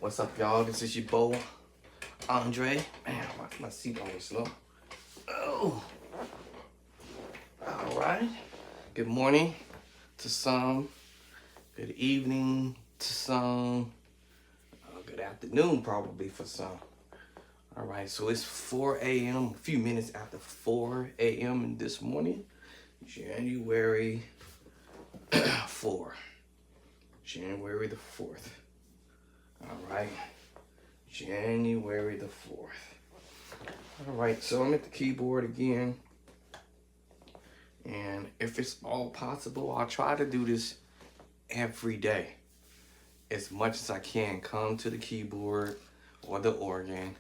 What's up, y'all? This is your boy, Andre. Man, my seat always slow. Oh, all right. Good morning to some. Good evening to some. Good afternoon, probably for some. All right, so it's 4 a.m., a few minutes after 4 a.m. this morning, January 4. January the 4th. All right, January the 4th. All right, so I'm at the keyboard again. And if it's all possible, I'll try to do this every day. As much as I can, come to the keyboard or the organ.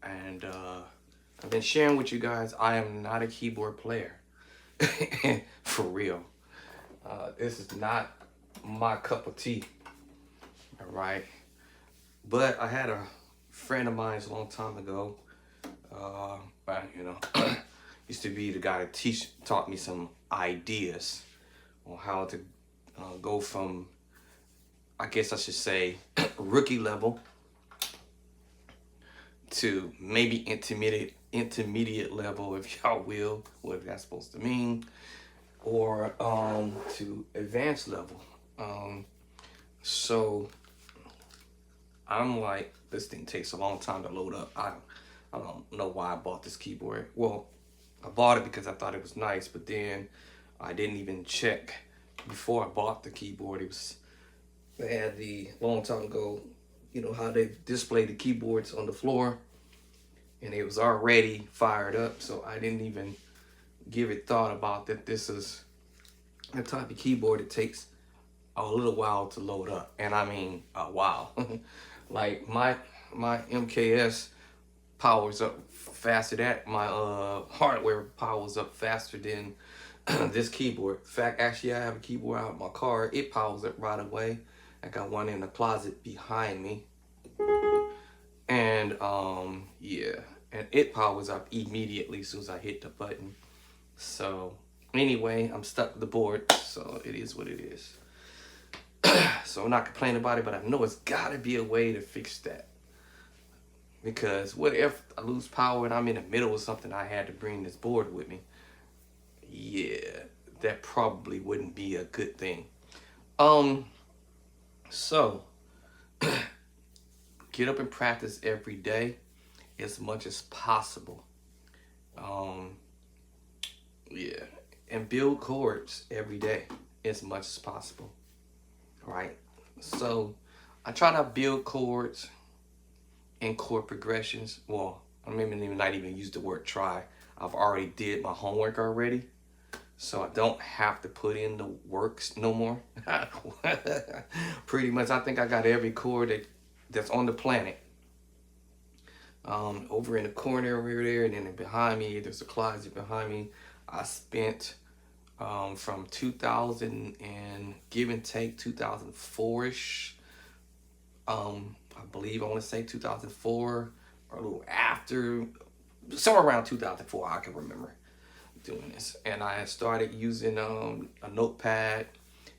And I've been sharing with you guys, I am not a keyboard player. For real. This is not my cup of tea. All right. But I had a friend of mine a long time ago. Used to be the guy that taught me some ideas on how to go from, I guess I should say, rookie level to maybe intermediate level, if y'all will, whatever that's supposed to mean, or to advanced level. So I'm like, this thing takes a long time to load up. I don't know why I bought this keyboard. Well, I bought it because I thought it was nice, but then I didn't even check before I bought the keyboard. They had long time ago, you know, how they display the keyboards on the floor, and it was already fired up, so I didn't even give it thought about that this is a type of keyboard that takes a little while to load up. And I mean a while. Like my MKS powers up faster than my hardware powers up faster than this keyboard. In fact, actually I have a keyboard out of my car. It powers up right away. I got one in the closet behind me. And yeah, and it powers up immediately as soon as I hit the button. So anyway, I'm stuck with the board, so it is what it is. So I'm not complaining about it, but I know it's gotta be a way to fix that. Because what if I lose power and I'm in the middle of something, I had to bring this board with me? Yeah, that probably wouldn't be a good thing. So get up and practice every day as much as possible. Yeah, and build chords every day as much as possible. Right? So I try to build chords and chord progressions. Well, I maybe not even use the word try. I've already did my homework already, so I don't have to put in the works no more. Pretty much, I think I got every chord that's on the planet. Over in the corner over there, and then behind me, there's a closet behind me. I spent from 2000 and give and take 2004-ish. I believe I want to say 2004 or a little after, somewhere around 2004. I can remember doing this, and I started using a notepad,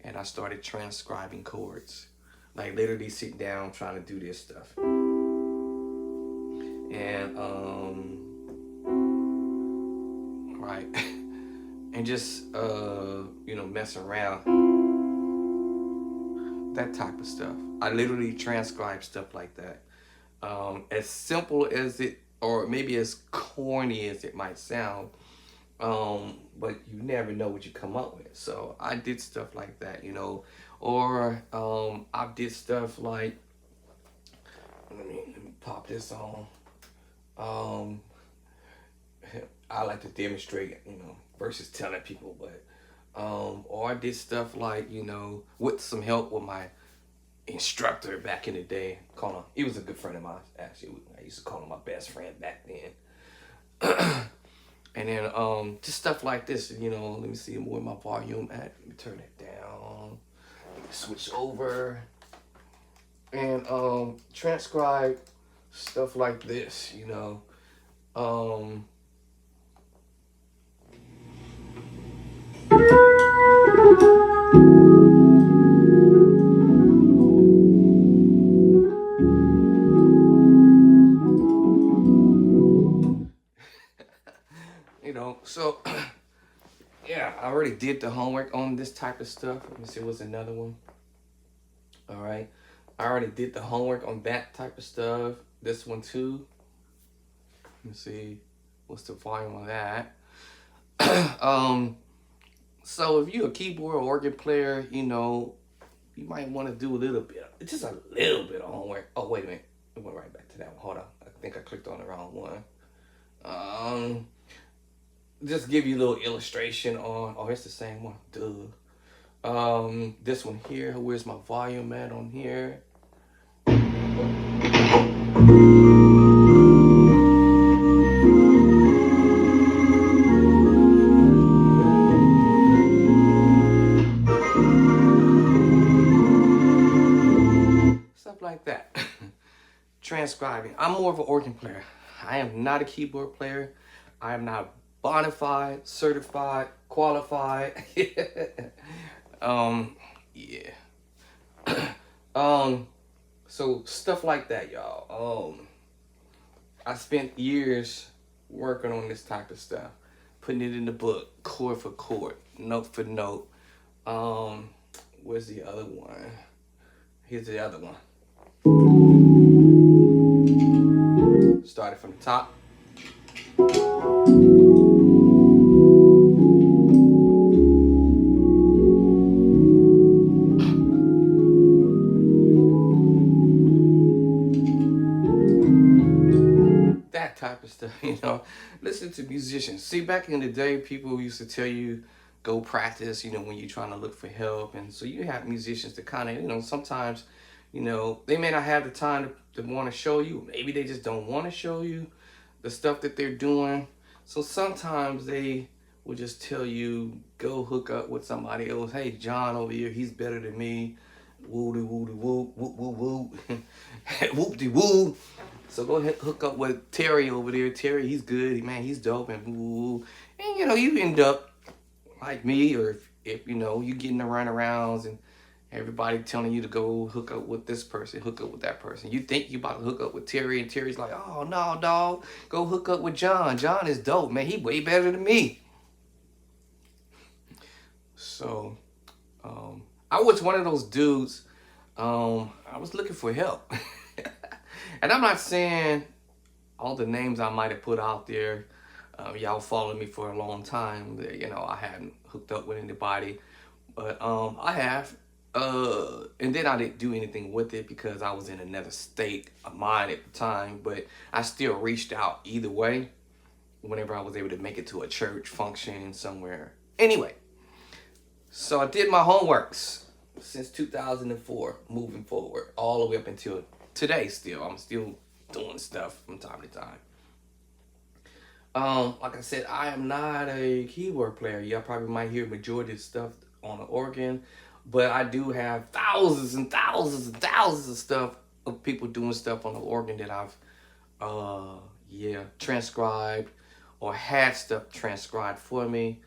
and I started transcribing chords, like literally sitting down trying to do this stuff, and right. And just you know, mess around, that type of stuff. I literally transcribe stuff like that. As simple as it, or maybe as corny as it might sound, but you never know what you come up with. So I did stuff like that, you know, or I did stuff like, let me pop this on. I like to demonstrate, you know, versus telling people, but or I did stuff like, you know, with some help with my instructor back in the day. He was a good friend of mine, actually. I used to call him my best friend back then. And then just stuff like this, you know. Let me see where my volume at. Let me turn it down. Let me switch over and transcribe stuff like this, you know. So yeah, I already did the homework on this type of stuff. Let me see what's another one. All right. I already did the homework on that type of stuff. This one too. Let me see what's the volume on that. So if you're a keyboard or organ player, you know, you might want to do a little bit, just a little bit of homework. Oh, wait a minute. It went right back to that one. Hold on. I think I clicked on the wrong one. Just give you a little illustration on, oh, it's the same one. Duh. This one here, where's my volume at on here? Stuff like that. Transcribing. I'm more of an organ player. I am not a keyboard player. I am not bona fide, certified, qualified. Yeah. So stuff like that, y'all. I spent years working on this type of stuff, putting it in the book, chord for chord, note for note. Where's the other one? Here's the other one. Started from the top. That type of stuff, you know. Listen to musicians. See, back in the day, people used to tell you, go practice, you know, when you're trying to look for help. And so you have musicians that kind of, you know, sometimes, you know, they may not have the time to want to show you. Maybe they just don't want to show you the stuff that they're doing. So sometimes they will just tell you, go hook up with somebody else. Hey, John over here, he's better than me. Woo de woo de woo, woo woo woo, whoop de woo. So go ahead, hook up with Terry over there. Terry, he's good, man. He's dope, and woo. And you know, you end up like me, or if you know you getting the runarounds and everybody telling you to go hook up with this person, hook up with that person. You think you about to hook up with Terry, and Terry's like, oh no, dog, go hook up with John. John is dope, man. He way better than me. So, I was one of those dudes. I was looking for help. And I'm not saying all the names I might have put out there, y'all followed me for a long time. You know, I hadn't hooked up with anybody, but I have. And then I didn't do anything with it because I was in another state of mind at the time. But I still reached out either way whenever I was able to make it to a church function somewhere. Anyway, so I did my homeworks since 2004, moving forward, all the way up until today. Still, I'm still doing stuff from time to time. Like I said, I am not a keyboard player. Y'all probably might hear majority of stuff on the organ, but I do have thousands and thousands and thousands of stuff of people doing stuff on the organ that I've, transcribed or had stuff transcribed for me,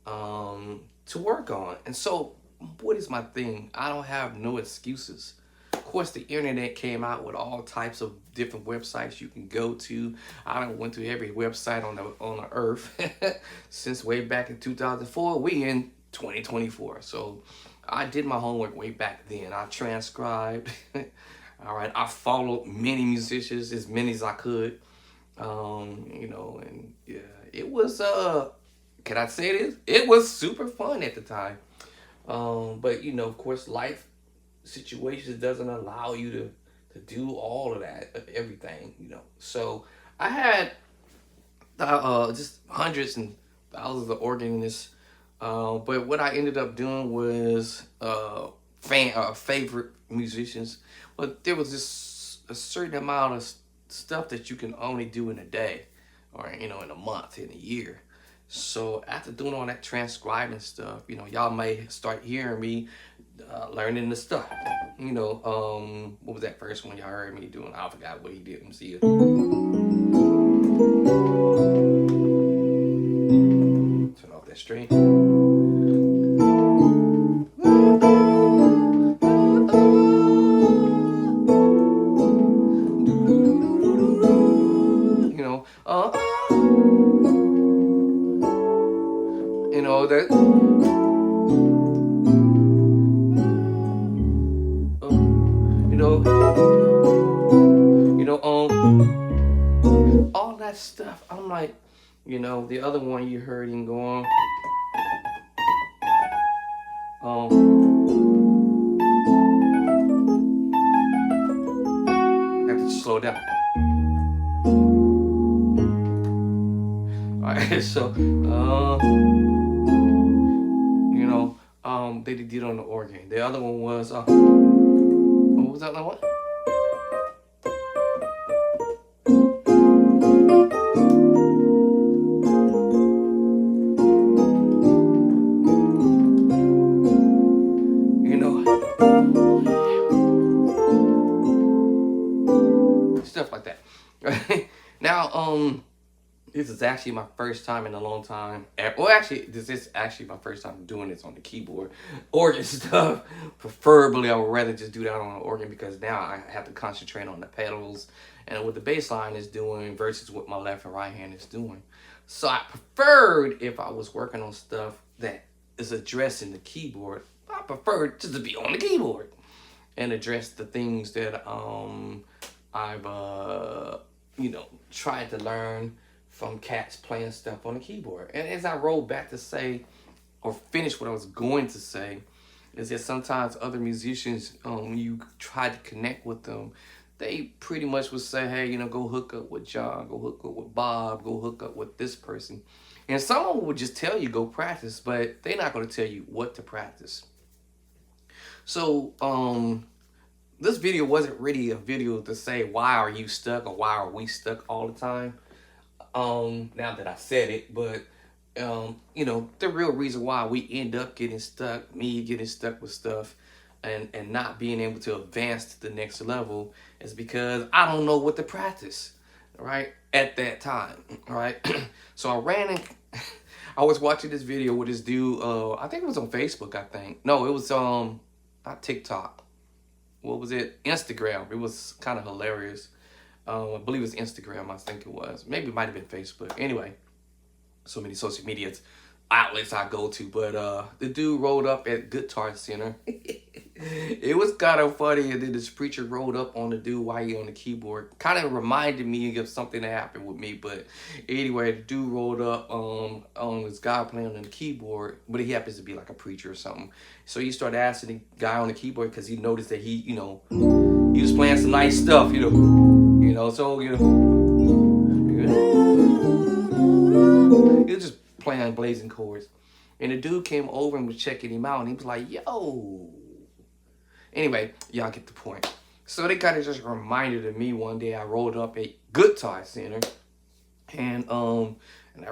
to work on. And so, what is my thing? I don't have no excuses. Of course, the internet came out with all types of different websites you can go to. I done went to every website on the earth since way back in 2004. We in 2024, so I did my homework way back then. I transcribed. All right, I followed many musicians, as many as I could. You know, and yeah, it was can I say this? It was super fun at the time. But you know, of course, life situations doesn't allow you to do all of that, everything, you know. So I had just hundreds and thousands of organists. But what I ended up doing was favorite musicians. But there was just a certain amount of stuff that you can only do in a day, or you know, in a month, in a year. So after doing all that transcribing stuff, you know, y'all may start hearing me learning the stuff. You know, what was that first one y'all heard me doing? I forgot what he did. Let me see it. Turn off that string. You know, know that. You know, all that stuff. I'm like, the other one you heard him go on. I have to slow down. All right, so they did on the organ. The other one was what was that other one? Stuff like that. Now, this is actually my first time in a long time. Well, actually, this is actually my first time doing this on the keyboard. Organ stuff. Preferably, I would rather just do that on the organ because now I have to concentrate on the pedals and what the bass line is doing versus what my left and right hand is doing. So I preferred if I was working on stuff that is addressing the keyboard, I preferred just to be on the keyboard and address the things that I've tried to learn from cats playing stuff on the keyboard. And as I roll back to say, or finish what I was going to say, is that sometimes other musicians, when you try to connect with them, they pretty much would say, hey, go hook up with John, go hook up with Bob, go hook up with this person. And someone would just tell you, go practice, but they're not going to tell you what to practice. So, this video wasn't really a video to say, why are you stuck or why are we stuck all the time? Now that I said it, but the real reason why we end up getting stuck, me getting stuck with stuff and not being able to advance to the next level is because I don't know what to practice, right? At that time, right? So I was watching this video with this dude, I think it was on Facebook, I think. No, it was not TikTok. What was it? Instagram. It was kind of hilarious. I believe it was Instagram, I think it was. Maybe it might have been Facebook. Anyway, so many social media outlets I go to. But the dude rolled up at Guitar Center. It was kind of funny. And then this preacher rolled up on the dude while he on the keyboard. Kind of reminded me of something that happened with me. But anyway, the dude rolled up on this guy playing on the keyboard. But he happens to be like a preacher or something. So he started asking the guy on the keyboard because he noticed that he was playing some nice stuff, so, he was just playing blazing chords. And the dude came over and was checking him out, and he was like, yo. Anyway, y'all get the point. So they kind of just reminded of me one day. I rolled up at Guitar Center, and I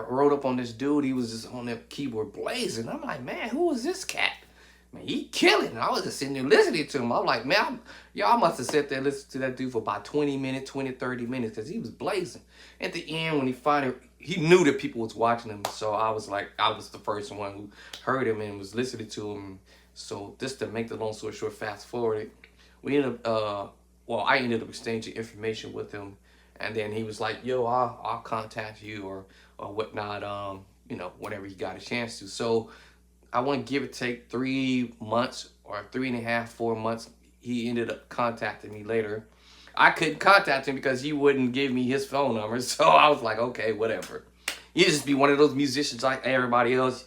rolled up on this dude. He was just on that keyboard blazing. I'm like, man, who is this cat? Man, he killing. And I was just sitting there listening to him. I'm like, man, y'all must have sat there listening to that dude for about 20 minutes, 30 minutes, because he was blazing. At the end, when he knew that people was watching him. So I was the first one who heard him and was listening to him. So just to make the long story short, fast forward, I ended up exchanging information with him. And then he was like, yo, I'll contact you or whatnot, whenever he got a chance to. So I want to give it take 3 months or 3.5, 4 months. He ended up contacting me later. I couldn't contact him because he wouldn't give me his phone number. So I was like, okay, whatever. You just be one of those musicians like everybody else.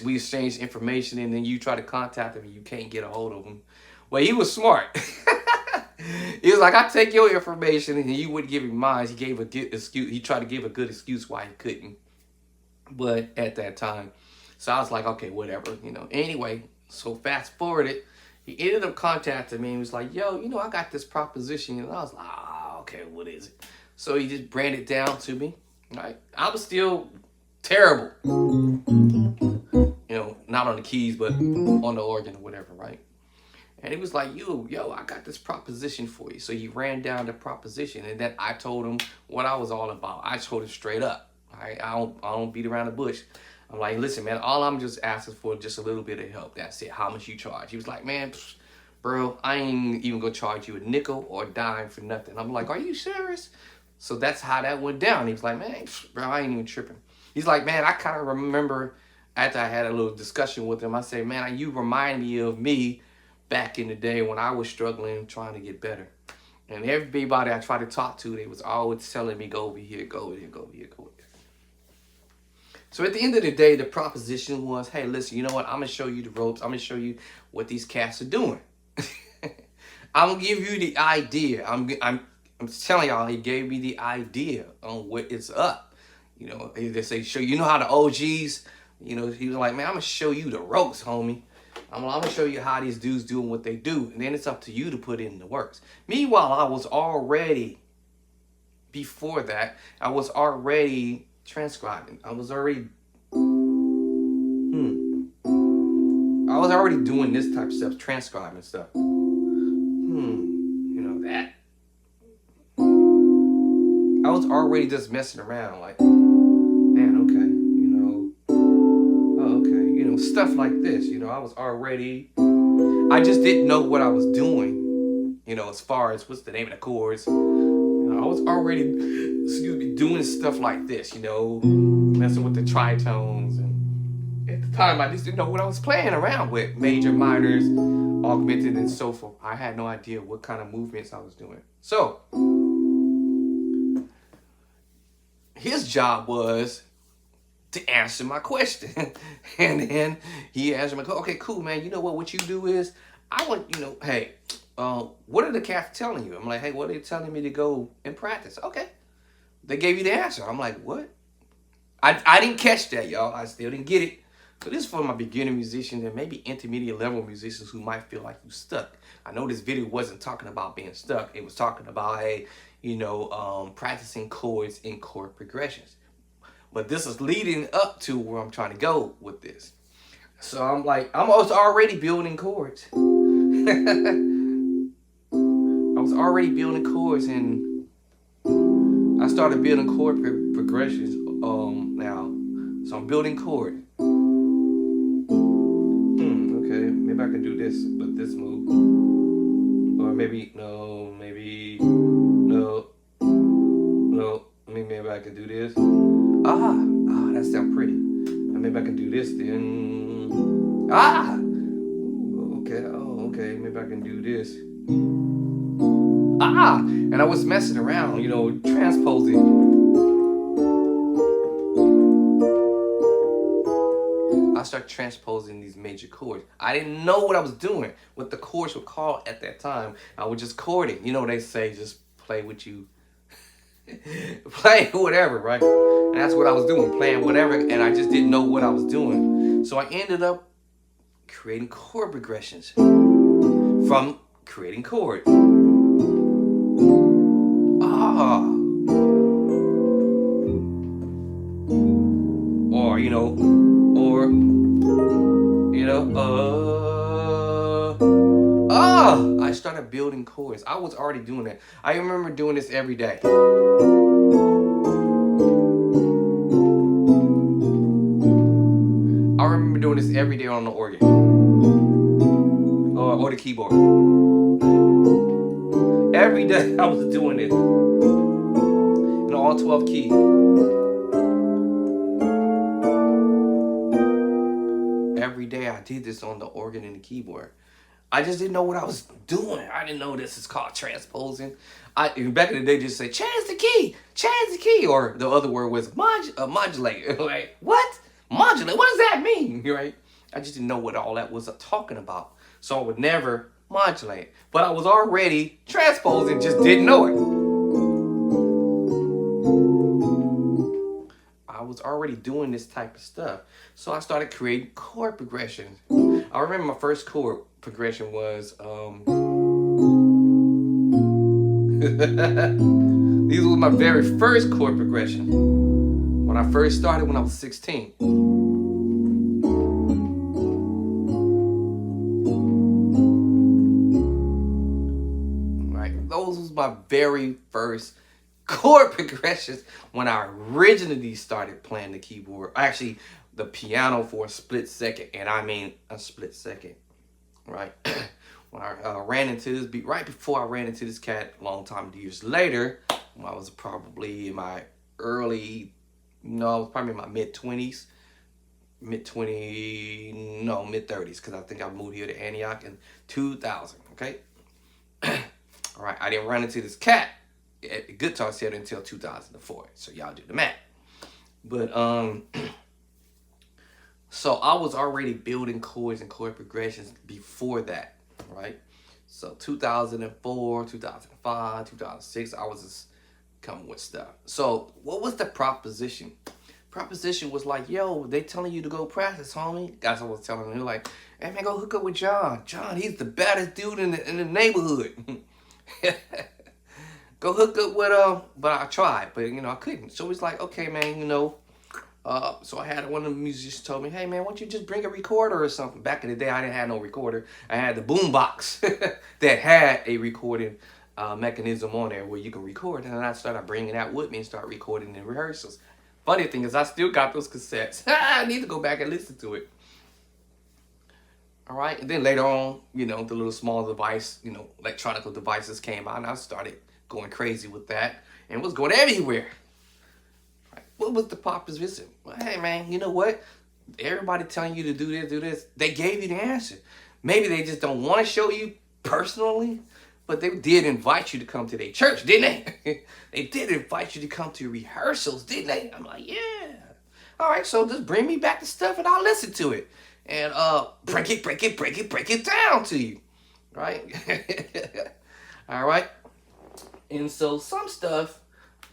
We exchange information and then you try to contact him and you can't get a hold of him. Well, he was smart. He was like, I take your information and you wouldn't give him mine. He gave a good excuse. He tried to give a good excuse why he couldn't. But at that time, so I was like, okay, whatever, Anyway, so fast forwarded, he ended up contacting me and was like, yo, I got this proposition. And I was like, okay, what is it? So he just branded it down to me, right? I was still terrible, not on the keys, but on the organ or whatever, right? And he was like, yo, I got this proposition for you. So he ran down the proposition and then I told him what I was all about. I told him straight up, right? I don't beat around the bush. I'm like, listen, man, all I'm just asking for is just a little bit of help. That's it. How much you charge? He was like, man, bro, I ain't even going to charge you a nickel or a dime for nothing. I'm like, are you serious? So that's how that went down. He was like, man, bro, I ain't even tripping. He's like, man, I kind of remember After I had a little discussion with him, I said, man, you remind me of me back in the day when I was struggling trying to get better. And everybody I tried to talk to, they was always telling me, go over here, go over here, go over here, go over here. So at the end of the day, the proposition was, hey, listen, you know what? I'm going to show you the ropes. I'm going to show you what these cats are doing. I'm going to give you the idea. I'm telling y'all, he gave me the idea on what it's up. You know, they say, show you know how the OGs, you know, he was like, man, I'm going to show you the ropes, homie. I'm going to show you how these dudes doing what they do. And then it's up to you to put in the works. Meanwhile, I was already, before that, I was already transcribing. I was already doing this type of stuff, transcribing stuff. You know that. I was already just messing around, like, man, okay, you know, oh, okay, you know, stuff like this. You know, I was already, I just didn't know what I was doing. You know, as far as what's the name of the chords. I was already, doing stuff like this, you know, messing with the tritones. And at the time, I just didn't know what I was playing around with. Major, minors, augmented, and so forth. I had no idea what kind of movements I was doing. So, his job was to answer my question. And then he answered my question. Okay, cool, man. You know what you do is, I want, you know, hey, what are the cats telling you? I'm like, hey, what are they telling me to go and practice? Okay. They gave you the answer. I'm like, what? I didn't catch that, y'all. I still didn't get it. So this is for my beginner musicians and maybe intermediate level musicians who might feel like you stuck. I know this video wasn't talking about being stuck. It was talking about, hey, you know, practicing chords and chord progressions. But this is leading up to where I'm trying to go with this. So I'm like, I was already building chords. I was already building chords, and I started building chord progressions now. So I'm building chord. Okay, maybe I can do this with this move. Or maybe, no, maybe, no, maybe I can do this. That sounds pretty. Maybe I can do this then. Okay, maybe I can do this. And I was messing around, you know, transposing. I started transposing these major chords. I didn't know what I was doing, what the chords were called at that time. I was just chording. You know, they say just play what you, play whatever, right? And that's what I was doing, playing whatever, and I just didn't know what I was doing. So I ended up creating chord progressions from creating chords. Or, you know, I started building chords. I was already doing that. I remember doing this every day. I remember doing this every day on the organ. Or the keyboard. Every day I was doing it. In all 12 keys. Every day I did this on the organ and the keyboard. I just didn't know what I was doing. I didn't know this is called transposing. Back in the day, just say, change the key, or the other word was modulate. Like, what? Modulate? What does that mean? Right? I just didn't know what all that was talking about. So I would never modulate. But I was already transposing, just didn't know it. I was already doing this type of stuff. So I started creating chord progressions. I remember my first chord progression was these were my very first chord progression when I first started when I was 16. Right, those was my very first chord progressions when I originally started playing the keyboard, actually the piano, for a split second, and I mean a split second. Right, when I ran into this beat, right before I ran into this cat, a long time years later, when I was probably in my early, no, I was probably in my mid-20s. mid-30s, because I think I moved here to Antioch in 2000. Okay. All right. I didn't run into this cat at the Guitar Center until 2004. So y'all do the math. But so I was already building chords and chord progressions before that, right? So 2004, 2005, 2006, I was just coming with stuff. So what was the proposition? Proposition was like, yo, they telling you to go practice, homie. That's what I was telling them. They're like, hey man, go hook up with John. John, he's the baddest dude in the neighborhood. Go hook up with but I tried, but I couldn't. So it's like, okay, man, so I had one of the musicians told me, hey man, why don't you just bring a recorder or something? Back in the day, I didn't have no recorder. I had the boom box that had a recording mechanism on there where you can record. And then I started bringing that with me and start recording in rehearsals. Funny thing is, I still got those cassettes. I need to go back and listen to it. All right. And then later on, the little small device, electronic devices came out, and I started going crazy with that and was going everywhere. Right. What was the proposition? Well, hey, man, you know what? Everybody telling you to do this, do this. They gave you the answer. Maybe they just don't want to show you personally, but they did invite you to come to their church, didn't they? They did invite you to come to rehearsals, didn't they? I'm like, yeah. All right, so just bring me back the stuff and I'll listen to it. And break it down to you. Right? All right. And so some stuff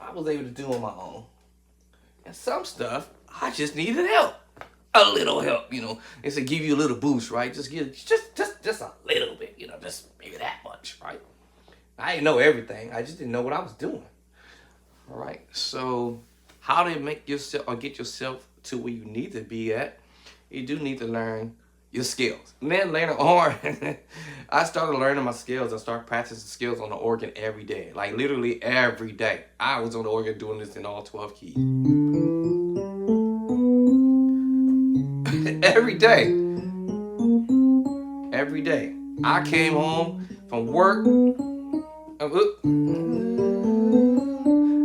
I was able to do on my own. And some stuff I just needed help. A little help, It's to give you a little boost, right? Just give just a little bit, just maybe that much, right? I didn't know everything. I just didn't know what I was doing. All right. So how to make yourself or get yourself to where you need to be at, you do need to learn your skills. And then later on, I started learning my skills. I started practicing skills on the organ every day. Like literally every day. I was on the organ doing this in all 12 keys. Every day. Every day. I came home from work.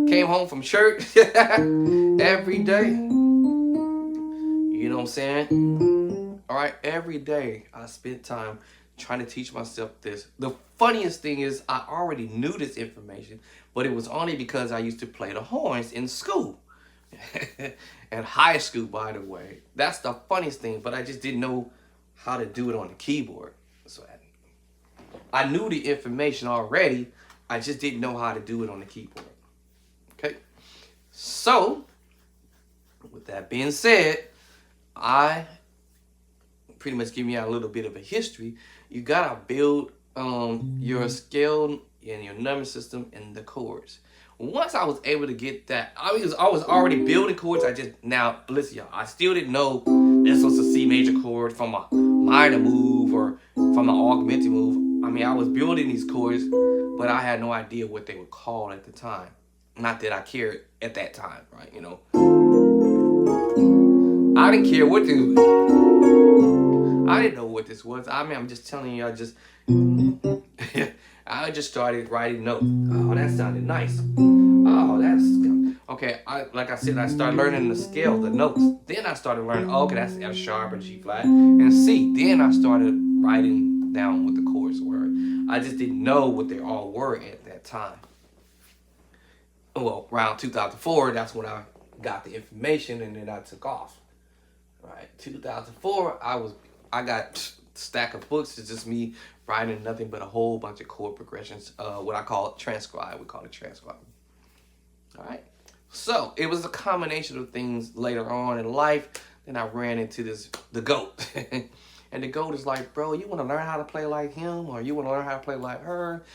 Came home from church every day. You know what I'm saying? All right, every day I spent time trying to teach myself this. The funniest thing is I already knew this information, but it was only because I used to play the horns in school. And high school, by the way. That's the funniest thing, but I just didn't know how to do it on the keyboard. So I knew the information already. I just didn't know how to do it on the keyboard. Okay? So, with that being said, I pretty much give you a little bit of a history. You gotta build your scale and your number system and the chords. Once I was able to get that, I was already building chords. Now listen, y'all. I still didn't know this was a C major chord from a minor move or from an augmented move. I mean, I was building these chords, but I had no idea what they were called at the time. Not that I cared at that time, right? I didn't care what I didn't know what this was. I mean, I'm just telling you, I just started writing notes. Oh, that sounded nice. Oh, that's okay. Like I said, I started learning the scale, the notes. Then I started learning, okay, that's F sharp and G flat and C. Then I started writing down what the chords were. I just didn't know what they all were at that time. Well, around 2004, that's when I got the information and then I took off. Right, 2004, I got a stack of books. It's just me writing nothing but a whole bunch of chord progressions. What I call it transcribe. We call it transcribing. All right. So it was a combination of things later on in life. Then I ran into the GOAT. And the GOAT is like, bro, you want to learn how to play like him, or you want to learn how to play like her,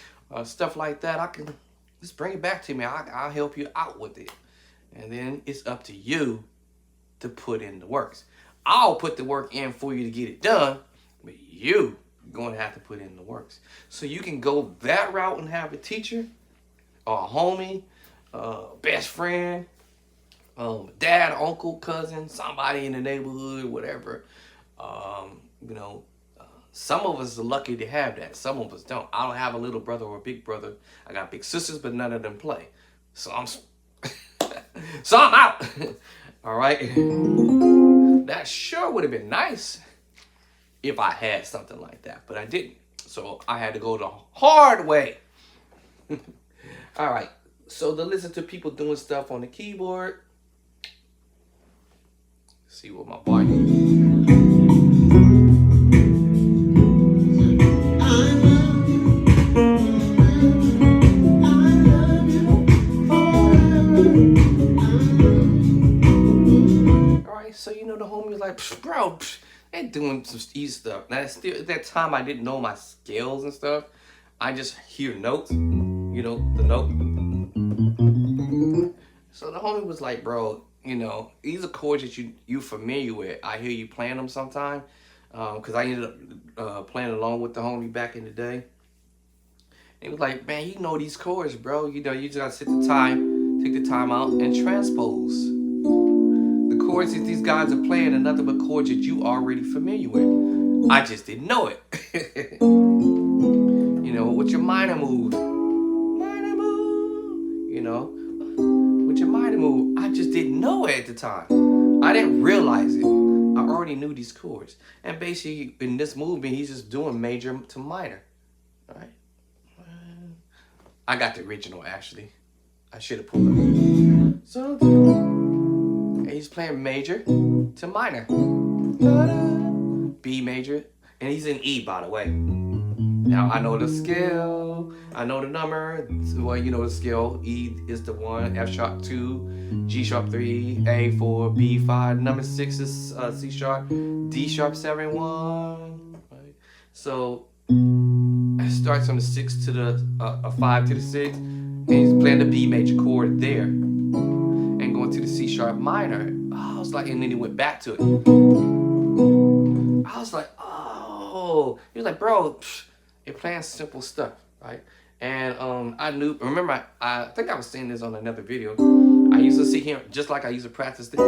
stuff like that. I can just bring it back to me. I'll help you out with it. And then it's up to you to put in the works. I'll put the work in for you to get it done, but you going to have to put in the works. So you can go that route and have a teacher, or a homie, best friend, dad, uncle, cousin, somebody in the neighborhood, whatever. Some of us are lucky to have that. Some of us don't. I don't have a little brother or a big brother. I got big sisters, but none of them play. So I'm out. All right. that sure would have been nice if I had something like that, but I didn't. So I had to go the hard way. All right. So to listen to people doing stuff on the keyboard, see what my volume. All right. So you know the homie was like, bro, they're doing some easy stuff. Now still at that time I didn't know my scales and stuff. I just hear notes, you know, the note. So the homie was like, bro, you know, these are chords that you familiar with. I hear you playing them sometime, because I ended up playing along with the homie back in the day. And he was like, man, you know these chords, bro. You know, you just gotta take the time out and transpose. The chords that these guys are playing are nothing but chords that you already familiar with. I just didn't know it. You know, with your minor move, you know, with your minor move, I just didn't know it at the time. I didn't realize it. I already knew these chords. And basically, in this movement, he's just doing major to minor. All right. I got the original, actually. I should have pulled it. So, and he's playing major to minor. B major. And he's in E, by the way. Now, I know the scale. I know the number. Well, you know the scale. E is the 1, F sharp 2, G sharp 3, A 4, B 5. Number 6 is C sharp, D sharp 7, 1. Right? So, it starts from the 6 to the 5 to the 6. And he's playing the B major chord there. And going to the C sharp minor. I was like, and then he went back to it. I was like, oh. He was like, bro, you're playing simple stuff, right? And I knew, remember, I think I was saying this on another video. I used to see him, just like I used to practice this.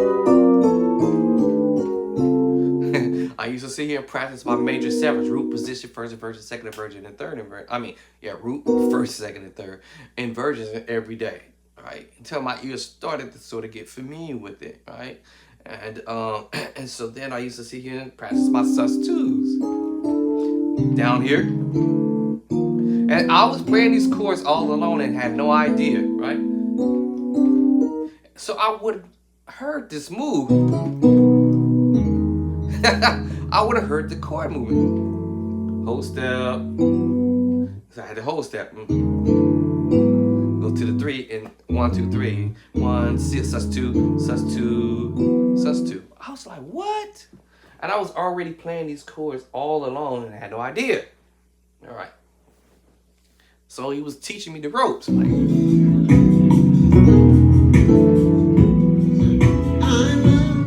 I used to sit here and practice my major sevens, root, position, first inversion, second inversion, and third inversion. I mean, yeah, root, first, second, and third inversions every day, right? Until my ears started to sort of get familiar with it, right? And and so then I used to sit here and practice my sus2s down here. And I was playing these chords all alone and had no idea, right? So I would have heard this move. I would have heard the chord movement. Whole step. So I had the whole step. Go to the 3 and 1, 2, 3. 1, sus2, sus2, sus2. I was like, what? And I was already playing these chords all alone and I had no idea. All right. So he was teaching me the ropes. Like,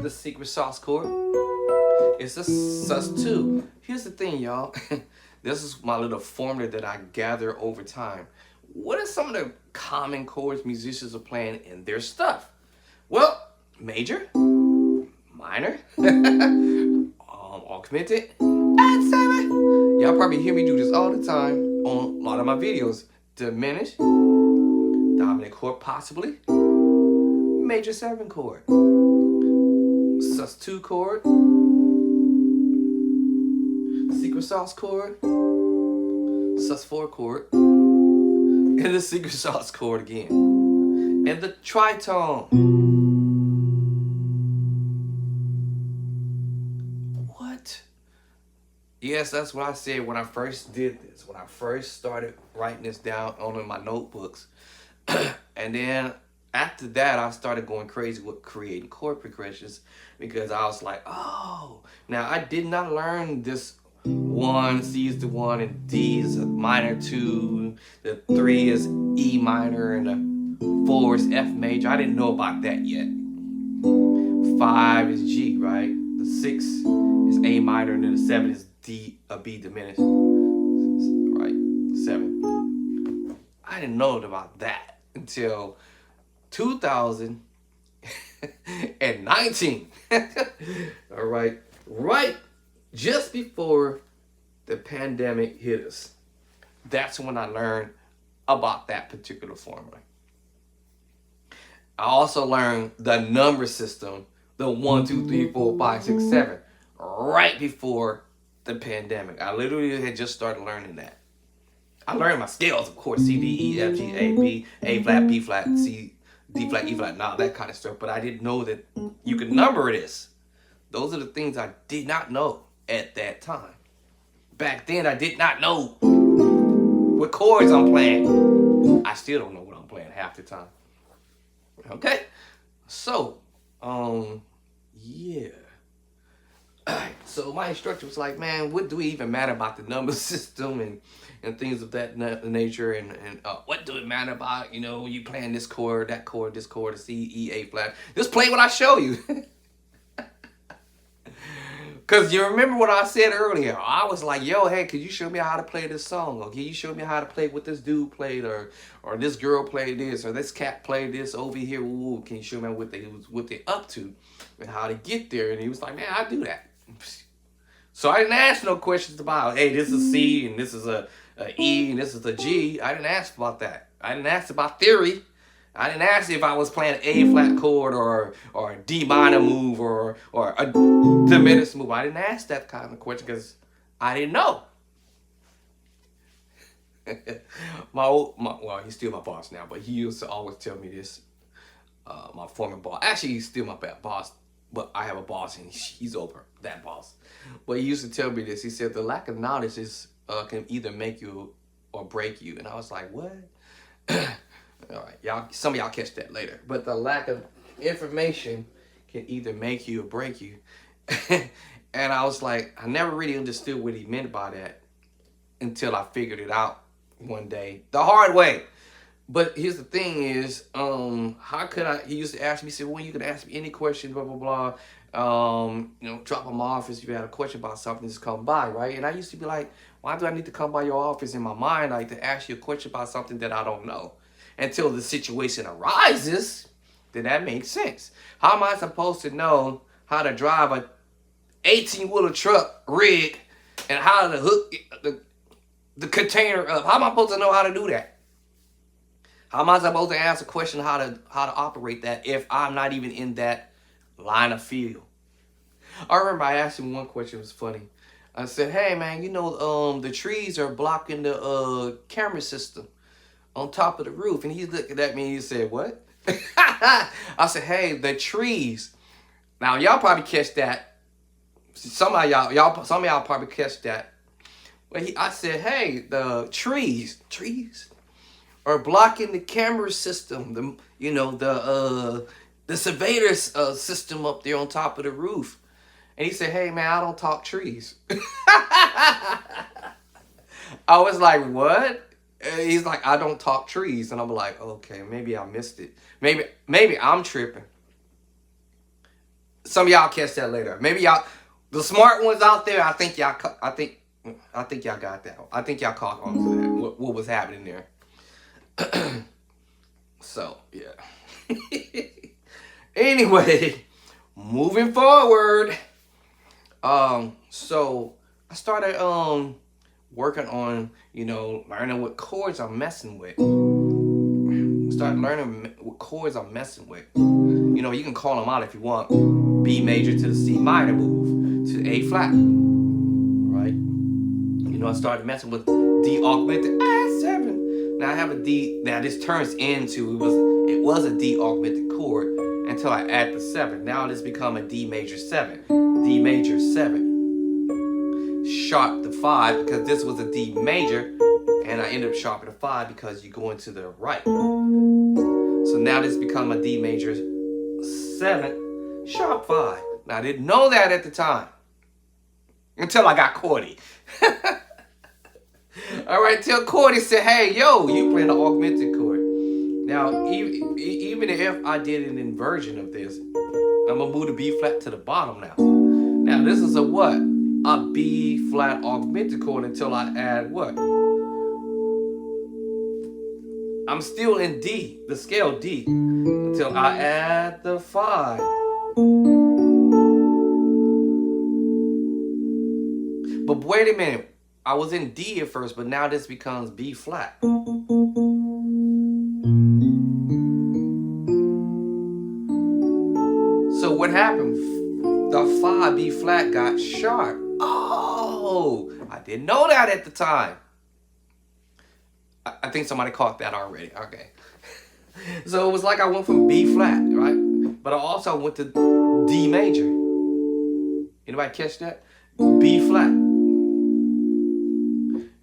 the secret sauce chord. It's a sus2. Here's the thing, y'all. This is my little formula that I gather over time. What are some of the common chords musicians are playing in their stuff? Well, major, minor, augmented, and seven. Y'all probably hear me do this all the time on a lot of my videos. Diminished, dominant chord possibly, major 7 chord, sus2 chord, secret sauce chord, sus4 chord, and the secret sauce chord again, and the tritone. What? Yes, that's what I said when I first did this, when I first started writing this down on my notebooks. And then after that, I started going crazy with creating chord progressions because I was like, oh, now I did not learn this 1, C is the 1, and D is a minor 2, the 3 is E minor, and the 4 is F major. I didn't know about that yet. 5 is G, right? The 6 is A minor, and then the 7 is D, B diminished, right? 7. I didn't know about that until 2019. All right, right just before the pandemic hit us. That's when I learned about that particular formula. I also learned the number system, the 1, 2, 3, 4, 5, 6, 7 right before the pandemic. I literally had just started learning that. I learned my scales, of course, C, D, E, F, G, A, B, A flat, B flat, C, D flat, E flat, and all that kind of stuff. But I didn't know that you could number this. Those are the things I did not know at that time. Back then, I did not know what chords I'm playing. I still don't know what I'm playing half the time. Okay, so, yeah. So my instructor was like, man, what do it even matter about the number system and things of that nature, and what do it matter about, you know, you playing this chord, that chord, this chord, C, E, A flat. Just play what I show you. Because you remember what I said earlier. I was like, yo, hey, could you show me how to play this song? Or can you show me how to play what this dude played, or this girl played this, or this cat played this over here? Ooh, can you show me what they're up to and how to get there? And he was like, man, I do that. So I didn't ask no questions about, hey, this is C and this is a E and this is a G. I didn't ask about that. I didn't ask about theory. I didn't ask if I was playing an A flat chord or a D minor move or a diminished move. I didn't ask that kind of question because I didn't know. Well, he's still my boss now, but he used to always tell me this. My former boss, actually, he's still my boss, but I have a boss and he's over that boss. But he used to tell me this. He said the lack of knowledge can either make you or break you. And I was like, what? All right, y'all. Some of y'all catch that later. But the lack of information can either make you or break you. And I was like, I never really understood what he meant by that until I figured it out one day, the hard way. But here's the thing is, how could I? He used to ask me, he said, well, you can ask me any question, blah blah blah. You know, drop by my office if you had a question about something, just come by, right? And I used to be like, why do I need to come by your office in my mind, like to ask you a question about something that I don't know? Until the situation arises, then that makes sense. How am I supposed to know how to drive a 18-wheeler truck rig and how to hook the container up? How am I supposed to know how to do that? How am I supposed to ask a question how to operate that if I'm not even in that line of field? I remember I asked him one question. It was funny. I said, hey man, you know, the trees are blocking the camera system on top of the roof. And he's looking at me and he said, what? I said, hey, the trees. Now y'all probably catch that. Some of y'all probably catch that. But I said, hey, the trees are blocking the camera system. The surveillance system up there on top of the roof. And he said, hey man, I don't talk trees. I was like, what? And he's like, I don't talk trees. And I'm like, okay, maybe I missed it. Maybe I'm tripping. Some of y'all catch that later. Maybe y'all, the smart ones out there, I think y'all got that. I think y'all caught on to that. What was happening there? So yeah. Anyway, moving forward. So I started working on, learning what chords I'm messing with. Start learning what chords I'm messing with. You can call them out if you want. B major to the C minor move to the A flat. Right? I started messing with D augmented A7. Now I have a D. Now this turns into it was a D augmented chord until I add the 7. Now it's become a D major 7. D major 7. Sharp the 5 because this was a D major, and I ended up sharping the 5 because you go into the right. So now this become a D major 7, sharp 5. Now I didn't know that at the time until I got Cordy. All right, till Cordy said, hey, yo, you playing an augmented chord. Now, even if I did an inversion of this, I'm going to move the B flat to the bottom now. Now, this is a what? A B flat augmented chord until I add what? I'm still in D, the scale D, until I add the 5. But wait a minute. I was in D at first, but now this becomes B flat. So what happened? The 5 B flat got sharp. Oh, I didn't know that at the time. I think somebody caught that already. Okay. So it was like I went from B flat, right? But I also went to D major. Anybody catch that? B flat.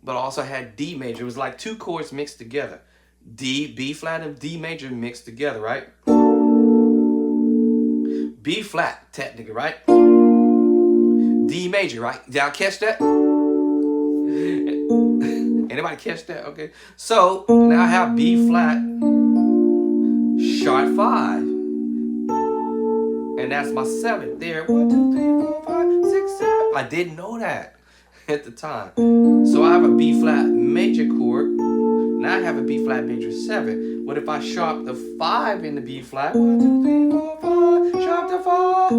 But I also had D major. It was like two chords mixed together. B flat and D major mixed together, right? B flat, technically, right? D major, right? Did y'all catch that? Anybody catch that? Okay. So now I have B flat, sharp 5. And that's my 7th there. 1, 2, 3, 4, 5, 6, 7. I didn't know that at the time. So I have a B flat major chord. Now I have a B flat major 7. What if I sharp the 5 in the B flat? 1, 2, 3, 4, 5. Sharp the 5.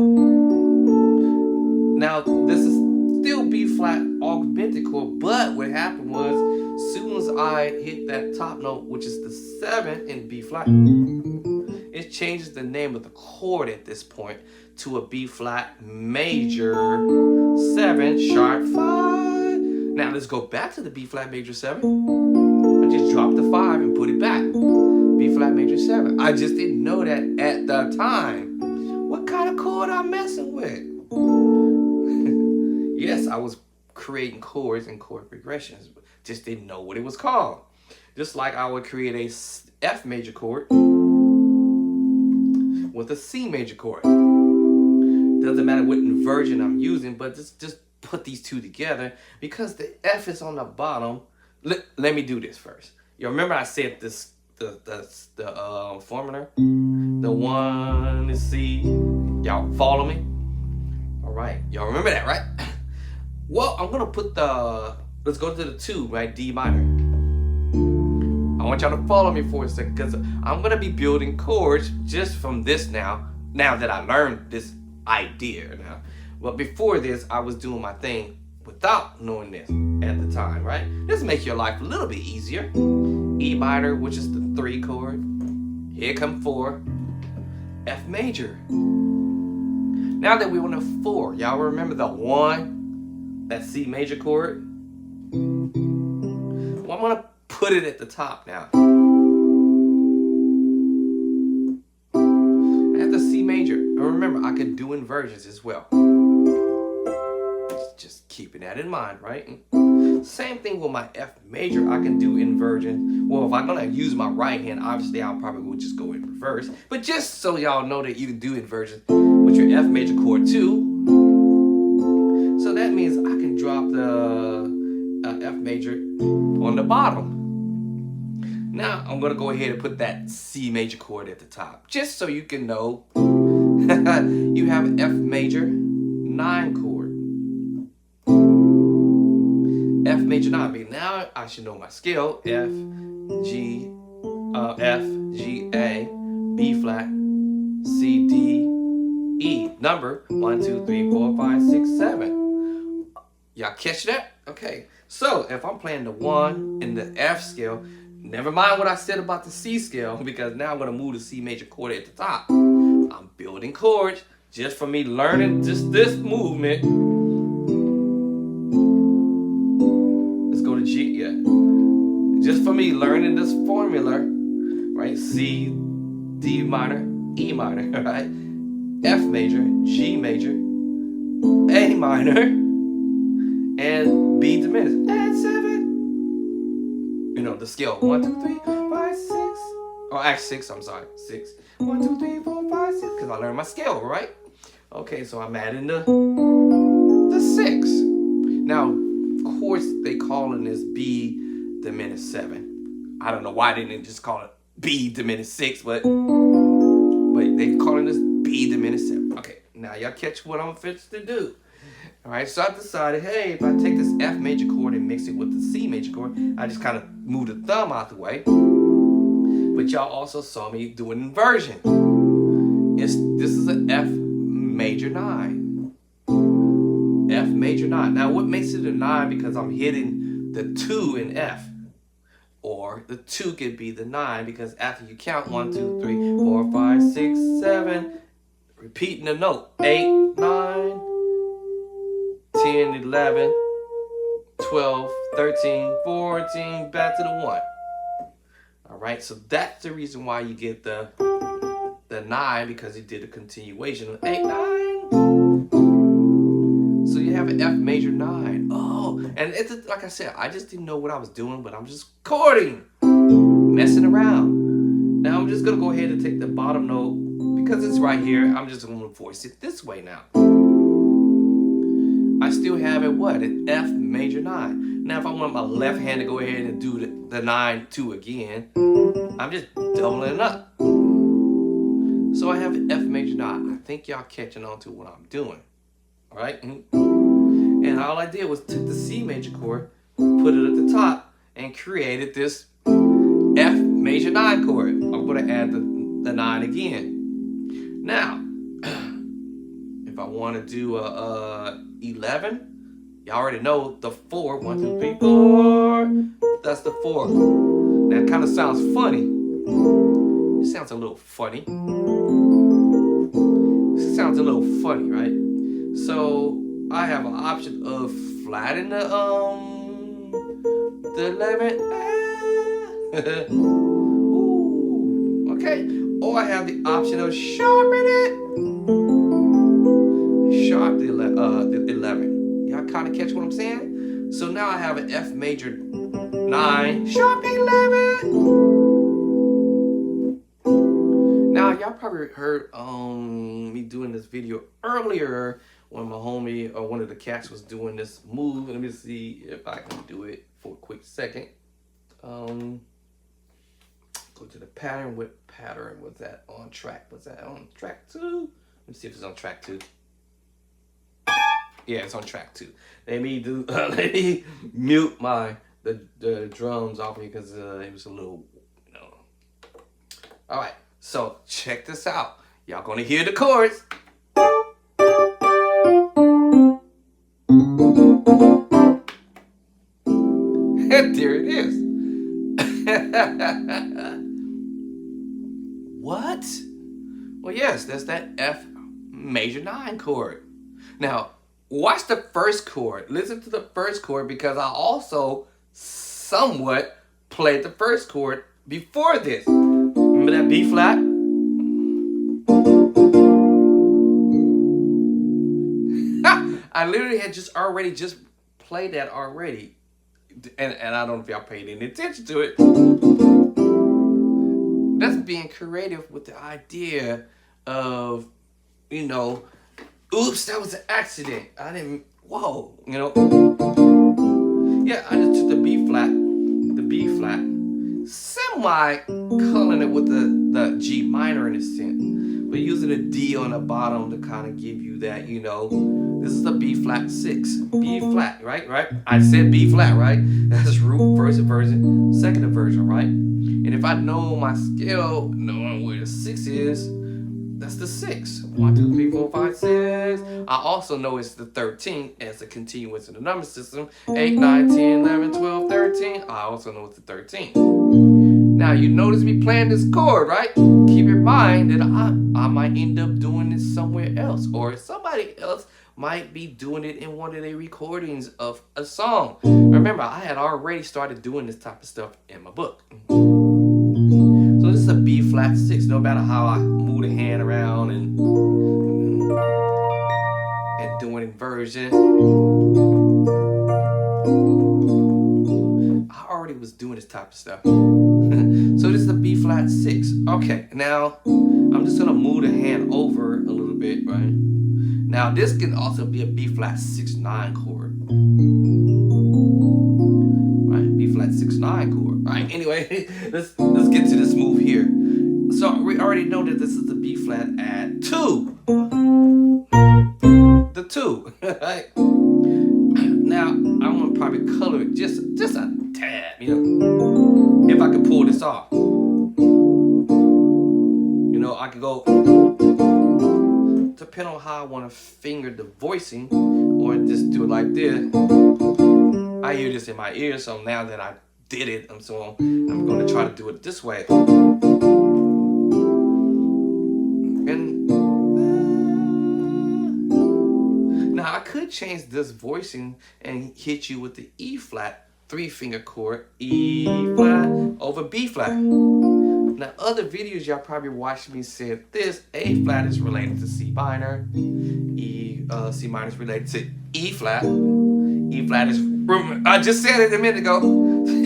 Now this is still B flat augmented chord, but what happened was, as soon as I hit that top note, which is the 7 in B flat, it changes the name of the chord at this point to a B flat major 7 sharp 5. Now let's go back to the B flat major 7. I just dropped the 5 and put it back. B flat major 7. I just didn't know that at the time. What kind of chord I'm messing with? Yes, I was creating chords and chord progressions, but just didn't know what it was called. Just like I would create a F major chord with a C major chord. Doesn't matter what inversion I'm using, but just put these two together because the F is on the bottom. Let me do this first. You remember I said this the formula? The 1 is C. Y'all follow me? All right. Y'all remember that, right? Well, I'm gonna put let's go to the 2, right? D minor. I want y'all to follow me for a second because I'm gonna be building chords just from this now that I learned this idea now. But before this, I was doing my thing without knowing this at the time, right? This makes your life a little bit easier. E minor, which is the 3 chord. Here come 4. F major. Now that we're on the 4, y'all remember the 1? That C major chord? Well, I'm gonna put it at the top now. I have the C major. And remember, I could do inversions as well. Just keeping that in mind, right? Same thing with my F major. I can do inversion. Well, if I'm gonna use my right hand, obviously I probably will just go in reverse. But just so y'all know that you can do inversion with your F major chord too. So that means I can drop the F major on the bottom. Now I'm gonna go ahead and put that C major chord at the top, just so you can know you have an F major 9 chord. F major 9. I mean, now I should know my scale. F, G, A, B flat, C, D, E. Number 1, 2, 3, 4, 5, 6, 7. Y'all catch that? Okay. So if I'm playing the 1 in the F scale, never mind what I said about the C scale, because now I'm going to move the C major chord at the top. I'm building chords just for me learning just this movement. Let's go to G, yeah. Just for me learning this formula, right? C, D minor, E minor, right? F major, G major, A minor, and B diminished. And 7. You know, the scale. 1, 2, 3, 5, 6. Oh, actually 6, I'm sorry. 6. 1, 2, 3, 4, 5, 6. Because I learned my scale, right? Okay, so I'm adding the 6. Now, of course, they calling this B diminished 7. I don't know why they didn't just call it B diminished 6, but they calling this B diminished 7. Okay, now y'all catch what I'm fixed to do. All right, so I decided, hey, if I take this F major chord and mix it with the C major chord, I just kind of move the thumb out the way. But y'all also saw me do an inversion. This is an F major 9. F major 9. Now, what makes it a 9? Because I'm hitting the 2 in F. Or the 2 could be the 9 because after you count 1, 2, 3, 4, 5, 6, 7, repeating the note. 8, 9, 10, 11, 12, 13, 14, back to the 1. All right, so that's the reason why you get the 9, because he did a continuation of 8, 9. So you have an F major 9. Oh, and it's like I said, I just didn't know what I was doing, but I'm just chording, messing around. Now I'm just gonna go ahead and take the bottom note because it's right here. I'm just gonna voice it this way now. I still have it what? An F major 9. Now if I want my left hand to go ahead and do the 9 2 again, I'm just doubling it up. So I have an F major 9. I think y'all catching on to what I'm doing. All right? And all I did was took the C major chord, put it at the top, and created this F major 9 chord. I'm going to add the 9 again. Now, if I want to do a 11, you already know the 4. 1, 2, 3, 4. That's the 4. That kind of sounds funny. It sounds a little funny. It sounds a little funny, right? So I have an option of flattening the 11. Ooh, okay. Or I have the option of sharpen it. Sharp the 11. Y'all kind of catch what I'm saying? So now I have an F major 9, sharp 11. Now y'all probably heard me doing this video earlier when my homie or one of the cats was doing this move. Let me see if I can do it for a quick second. Go to the pattern. What pattern was that on track? Was that on track 2? Let me see if it's on track 2. Yeah, it's on track 2. Let me mute the drums off because it was a little, you know. All right, so check this out. Y'all gonna hear the chords. There it is. What? Well, yes, that's that F major 9 chord. Now, watch the first chord. Listen to the first chord because I also somewhat played the first chord before this. Remember that B flat? I literally had just played that already. And I don't know if y'all paid any attention to it. That's being creative with the idea of, you know, oops, that was an accident. I didn't, whoa, you know. Yeah, I just took the B flat, semi-culling it with the G minor in a sense. But using a D on the bottom to kind of give you that, you know, this is the B flat 6. B flat, right? I said B flat, right? That's root, first inversion, second inversion, right? And if I know my scale, knowing where the 6 is, that's the 6. 1, 2, 3, 4, 5, 6. I also know it's the 13 as a continuous in the number system. 8, 9, 10, 11, 12, 13. I also know it's the 13. Now, you notice me playing this chord, right? Keep in mind that I might end up doing this somewhere else, or somebody else might be doing it in one of their recordings of a song. Remember, I had already started doing this type of stuff in my book. So this is a B flat 6, no matter how I move the hand around and doing inversion. I already was doing this type of stuff. So this is a B flat 6. Okay, now I'm just gonna move the hand over a little bit, right? Now this can also be a B flat 6/9 chord. Right? B flat 6/9 chord. Right? Anyway, let's get to this move here. So we already know that this is the B flat at 2. The 2, right? Now I'm gonna probably color it just a tad, you know, if I could pull this off. You know, I could go, depending on how I want to finger the voicing, or just do it like this. I hear this in my ear, so now that I did it, I'm going to try to do it this way. And change this voicing and hit you with the E flat 3-finger chord, E flat over B flat. Now, other videos y'all probably watched me say this: A flat is related to C minor, C minor is related to E flat. E flat is, I just said it a minute ago,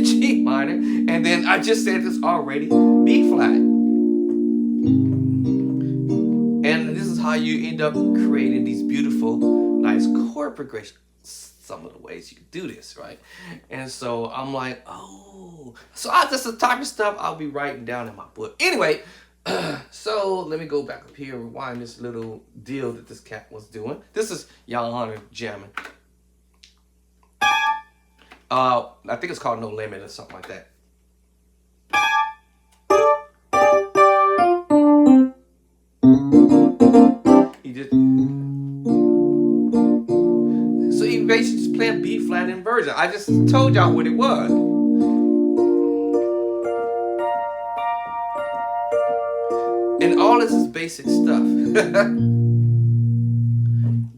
G minor, and then I just said this already, B flat. And this is how you end up creating these beautiful, nice chord progressions. Some of the ways you do this, right? And so I'm like, oh, so that's the type of stuff I'll be writing down in my book. Anyway, so let me go back up here and rewind this little deal that this cat was doing. This is Johanna jamming. I think it's called No Limit or something like that. He basically just playing B flat inversion. I just told y'all what it was. And all this is basic stuff.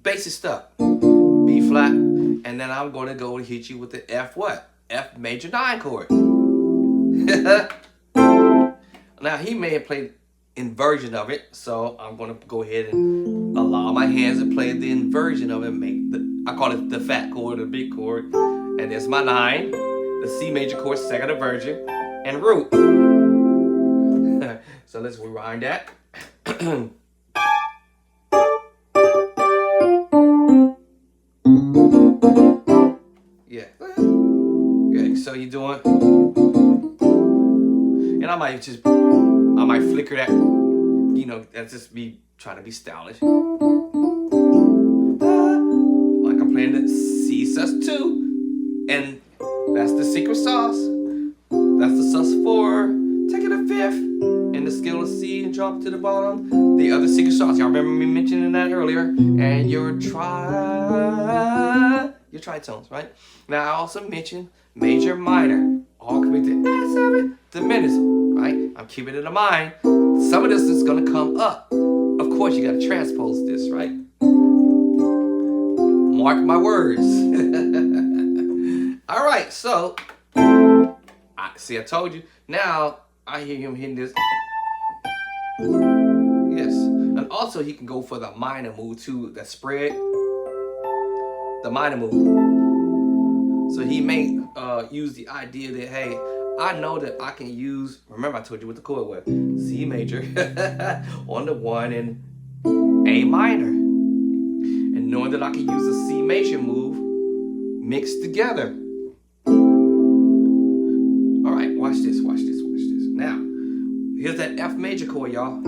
Basic stuff. B flat. And then I'm going to go hit you with the F what? F major 9 chord. Now, he may have played inversion of it, so I'm going to go ahead and allow my hands to play the inversion of it. I call it the fat chord, the big chord. And there's my 9, the C major chord, second inversion, and root. So let's rewind that. Yeah. Okay, so you're doing, and I might flicker that, you know, that's just me trying to be stylish. Like I'm playing the C sus2, and that's the secret sauce. That's the sus4, taking a 5th, and the scale of C and drop to the bottom. The other secret sauce, y'all remember me mentioning that earlier, and your tritones, right? Now I also mentioned major, minor, all connected to S7 diminished, right? I'm keeping it in mind. Some of this is gonna come up. Of course, you gotta transpose this, right? Mark my words. All right, so I told you. Now I hear him hitting this. Yes, and also he can go for the minor move too. That spread. The minor move. So he may use the idea that, hey, I know that I can use, remember I told you what the chord was, C major on the 1 and A minor. And knowing that I can use a C major move mixed together. All right, watch this, watch this, watch this. Now, here's that F major chord, y'all.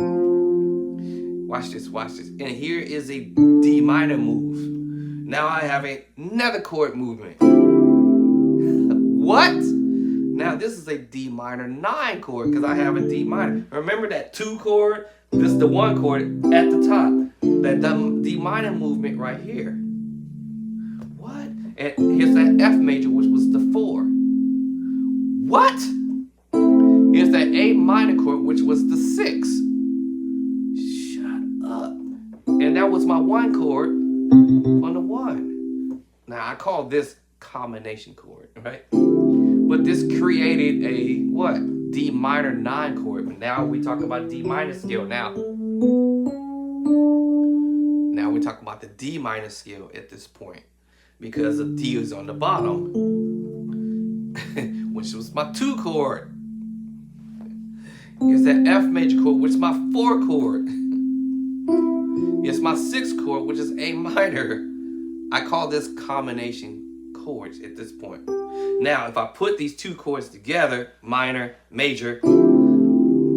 Watch this, watch this. And here is a D minor move. Now I have another chord movement. What? Now this is a D minor 9 chord because I have a D minor. Remember that 2 chord? This is the 1 chord at the top. That D minor movement right here. What? And here's that F major, which was the 4. What? Here's that A minor chord, which was the 6. Shut up. And that was my 1 chord on the 1. Now I call this combination chord, right? But this created a what? D minor 9 chord. But now we talk about D minor scale now. Now we're talking about the D minor scale at this point because the D is on the bottom, which was my 2 chord. Here's that F major chord, which is my 4 chord. It's my 6th chord, which is A minor. I call this combination chords at this point. Now, if I put these 2 chords together, minor, major,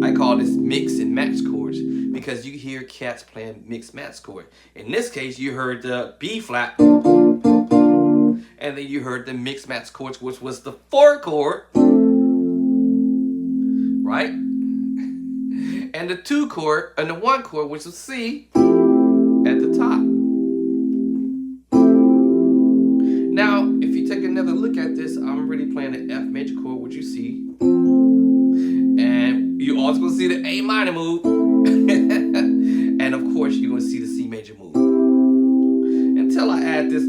I call this mix and match chords because you hear cats playing mix match chord. In this case, you heard the B flat, and then you heard the mix match chords, which was the 4 chord, right? And the 2 chord, and the 1 chord, which was C, at the top. Now, if you take another look at this, I'm really playing the F major chord, which you see. And you also gonna see the A minor move. And of course, you're gonna see the C major move. Until I add at this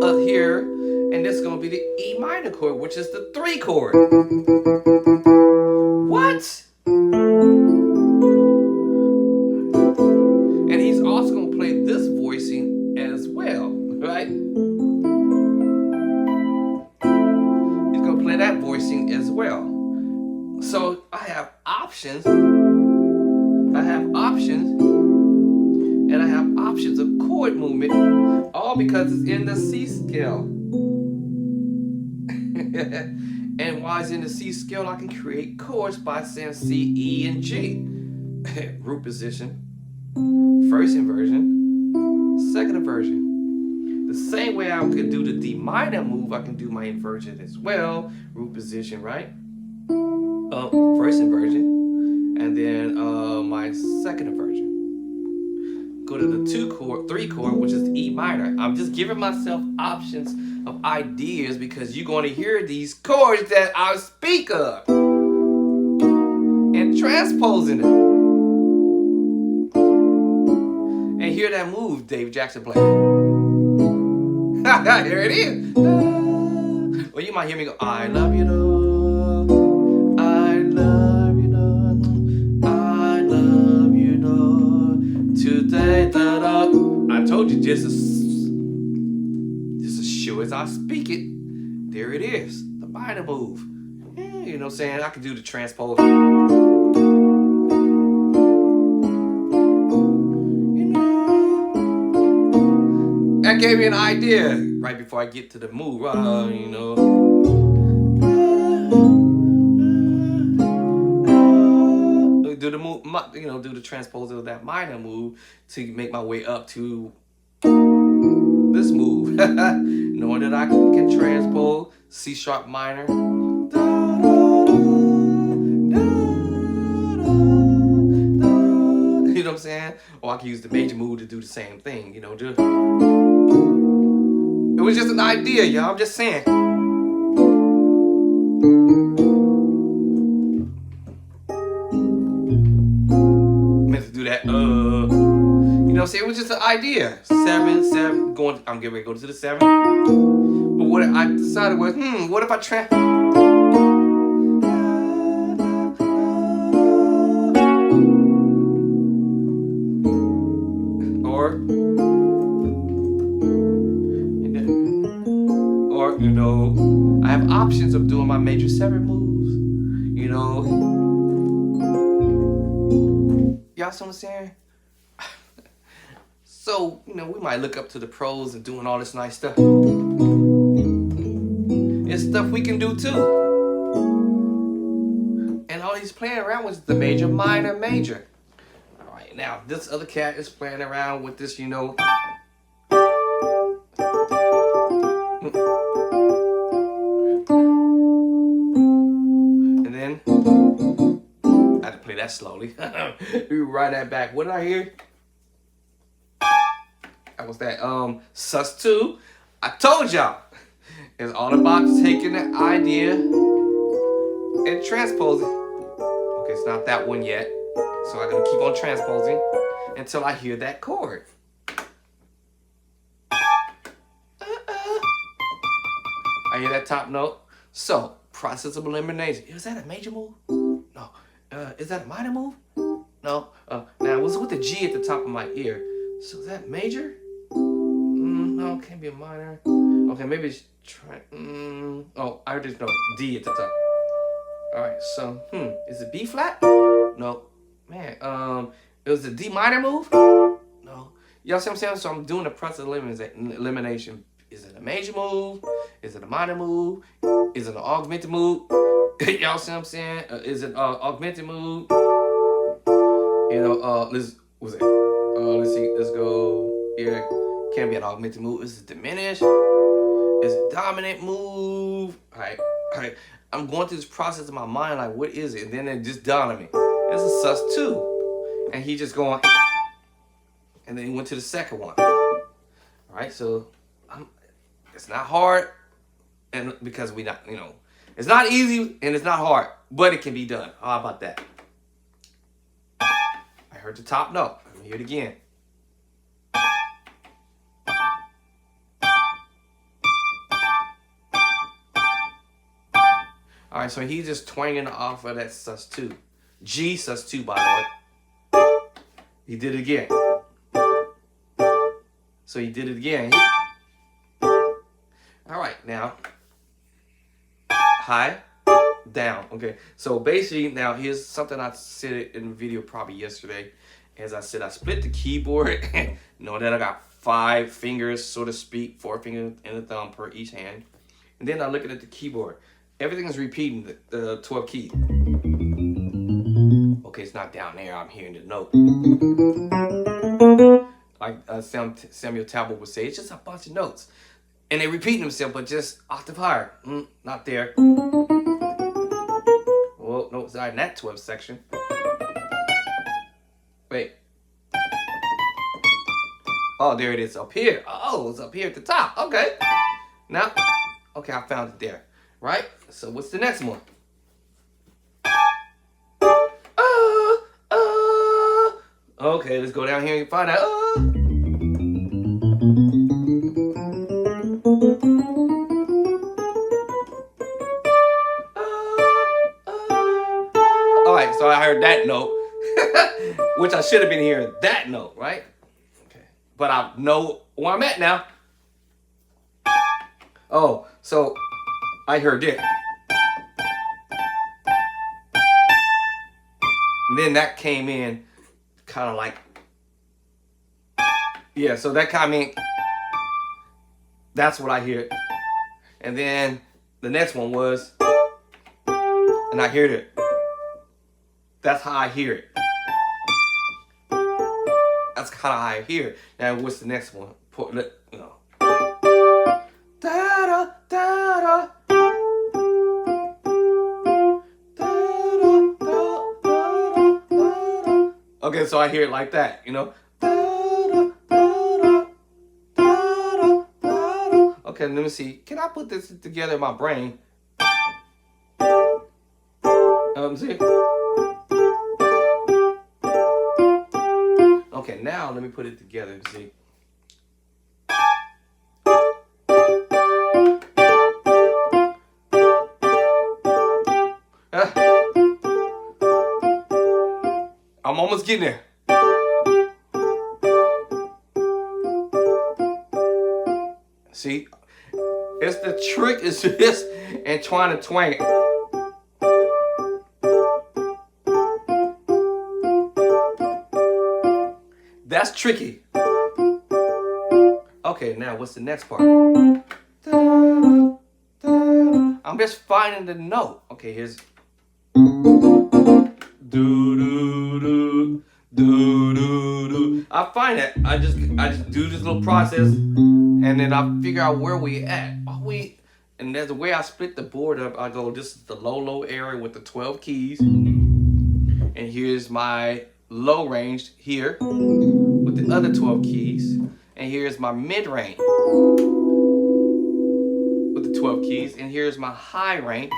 up here, and this is gonna be the E minor chord, which is the 3 chord. What? And he's also gonna play this voicing as well, right? He's gonna play that voicing as well. So I have options. I have options. And I have options of chord movement, all because it's in the C scale. And while it's in the C scale, I can create chords by saying C, E, and G. Root position, first inversion, second inversion. The same way I could do the D minor move, I can do my inversion as well. Root position, right? First inversion, and then my second inversion. Go to the 3 chord, which is the E minor. I'm just giving myself options of ideas because you're going to hear these chords that I speak of and transposing it. And hear that move Dave Jackson played. Here it is. Or you might hear me go, I love you, though. I love you, though. I love you, though. Today, I told you just as sure as I speak it, there it is, the minor move. Yeah, you know what I'm saying? I can do the transpose. You know, that gave me an idea right before I get to the move. You know. Do the move, you know, do the transpose of that minor move to make my way up to this move. Knowing that I can transpose C sharp minor. You know what I'm saying? Or I can use the major move to do the same thing, you know. It was just an idea, y'all. I'm just saying. That you know what I'm saying, it was just an idea. 7 going, I'm getting ready to go to the 7, but what I decided was what if I try or you know, I have options of doing my major 7 moves, you know. Y'all see what I'm saying? So, you know, we might look up to the pros and doing all this nice stuff. It's stuff we can do too. And all he's playing around with the major, minor, major. All right, now this other cat is playing around with this, you know. And then I had to play that slowly. We run that back. What did I hear? That was that sus2. I told y'all. It's all about taking the idea and transposing. Okay, it's not that one yet. So I gotta keep on transposing until I hear that chord. I hear that top note. So, process of elimination. Is that a major move? No. Is that a minor move? No. Now, what's with the G at the top of my ear? So, is that major? No, it can't be a minor. Okay, maybe it's oh, I just know D at the top. All right, so is it B flat? No, man. It was the D minor move. No, y'all see what I'm saying? So I'm doing the process of elimination. Is it a major move? Is it a minor move? Is it an augmented move? Y'all see what I'm saying? Is it augmented move? You know, let's see. Let's go here. Can be an augmented move. Is it diminished? Is it dominant move? All right. I'm going through this process in my mind, like, what is it? And then it just dawned on me. It's a sus2. And he just going, and then he went to the second one. All right, so it's not hard, and because we not, you know, it's not easy and it's not hard, but it can be done. How about that? I heard the top note. Let me hear it again. All right, so he's just twanging off of that sus2. G sus2, by the way. He did it again. So he did it again. All right, now high, down. Okay, so basically now here's something I said in the video probably yesterday. As I said, I split the keyboard. Know that I got 5 fingers, so to speak, 4 fingers and a thumb per each hand. And then I'm looking at the keyboard. Everything is repeating the 12 keys. Okay, it's not down there. I'm hearing the note. Like Samuel Talbot would say, it's just a bunch of notes. And they repeat themselves, but just octave higher. Not there. Well, no, it's not in that 12th section. Wait. Oh, there it is up here. Oh, it's up here at the top. Okay. Now, okay, I found it there. Right? So what's the next one? Okay, let's go down here and find out. All right, so I heard that note, which I should have been hearing that note, right? Okay, but I know where I'm at now. Oh, so I heard it. And then that came in kind of like, yeah, so that kind of, that's what I hear. And then the next one was, and I heard it. That's how I hear it. That's kind of how I hear it. Now, what's the next one? No. Da-da, da-da. Okay, so I hear it like that, you know. Okay, let me see. Can I put this together in my brain? See? Okay, now let me put it together. See? I'm almost getting there. See, it's the trick is just and trying to twang it. That's tricky. Okay, now what's the next part? I'm just finding the note. Okay, here's do do do do do do. I find it. I just do this little process, and then I figure out where we at. And there's the way I split the board up. I go, this is the low area with the 12 keys, and here's my low range here with the other 12 keys, and here's my mid range with the 12 keys, and here's my high range,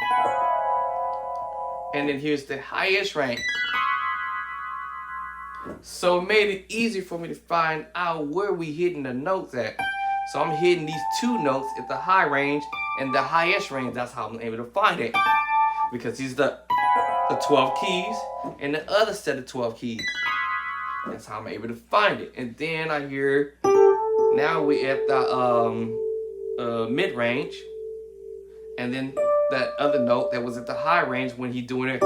and then here's the highest range. So it made it easy for me to find out where we hitting the notes at. So I'm hitting these 2 notes at the high range and the highest range. That's how I'm able to find it, because these are the 12 keys and the other set of 12 keys. That's how I'm able to find it. And then I hear, now we at the mid range, and then that other note that was at the high range when he doing it.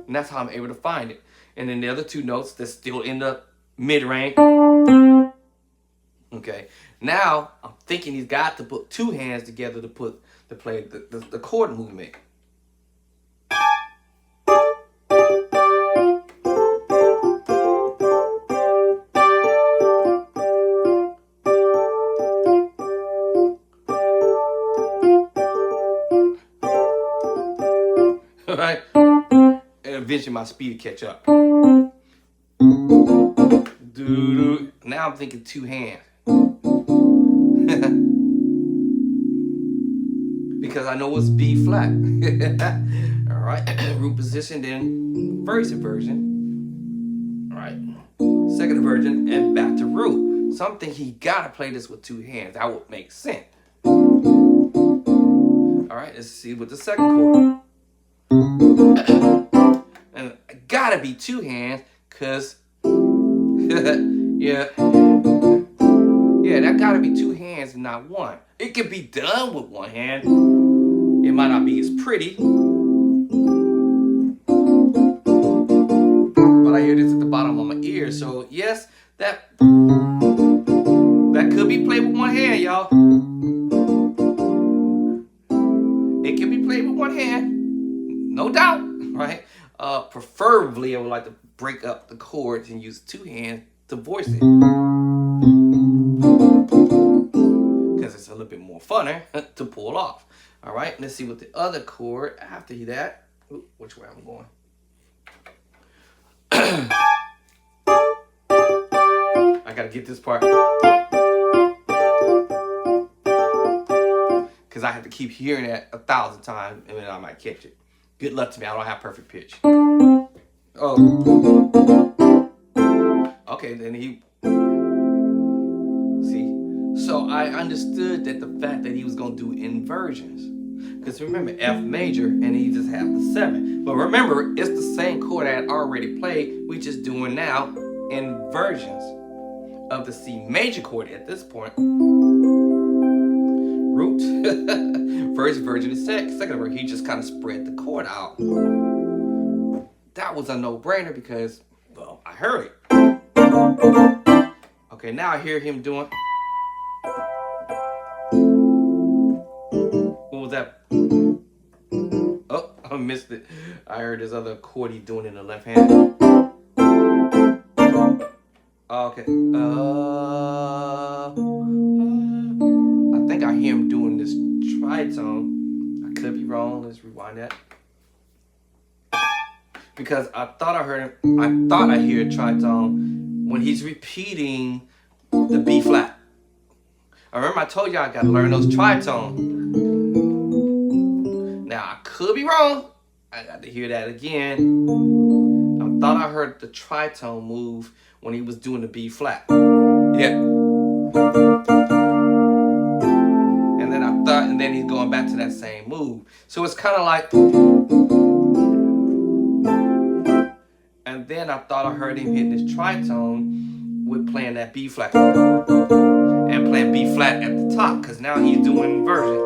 And that's how I'm able to find it. And then the other 2 notes that's still in the mid range. Okay, now I'm thinking he's got to put 2 hands together to play the chord movement. Right? And eventually my speed will catch up. Now I'm thinking 2 hands. Because I know it's B flat. All right, root position, then first inversion. All right, second inversion, and back to root. So I'm thinking he gotta play this with 2 hands. That would make sense. All right, let's see what the second chord. And it gotta be two hands, cause yeah, that gotta be two hands and not one. It can be done with one hand. It might not be as pretty, but I hear this at the bottom of my ear. So yes, that could be played with one hand, y'all. It can be played with one hand, no doubt, right? Preferably, I would like to break up the chords and use two hands to voice it, because it's a little bit more funner to pull off. All right, let's see what the other chord after that. Ooh, which way I'm going? I gotta get this part, because I have to keep hearing that 1,000 times, and then I might catch it. Good luck to me, I don't have perfect pitch. Oh. Okay, then he... See? So I understood that the fact that he was going to do inversions. Because remember, F major, and he just had the 7. But remember, it's the same chord I had already played. We just doing now inversions of the C major chord at this point. Root. First version is second version. He just kind of spread the chord out. That was a no-brainer because, well, I heard it. Okay, now I hear him doing... What was that? Oh, I missed it. I heard this other chord he's doing in the left hand. Okay. I think I hear him doing this tritone. I could be wrong. Let's rewind that. Because I thought I heard him. I thought I hear a tritone when he's repeating the B flat. I remember I told you I got to learn those tritones. Now I could be wrong. I got to hear that again. I thought I heard the tritone move when he was doing the B flat. Yeah. And then he's going back to that same move. So it's kind of like... And then I thought I heard him hitting this tritone with playing that B flat. And playing B flat at the top, because now he's doing inversion.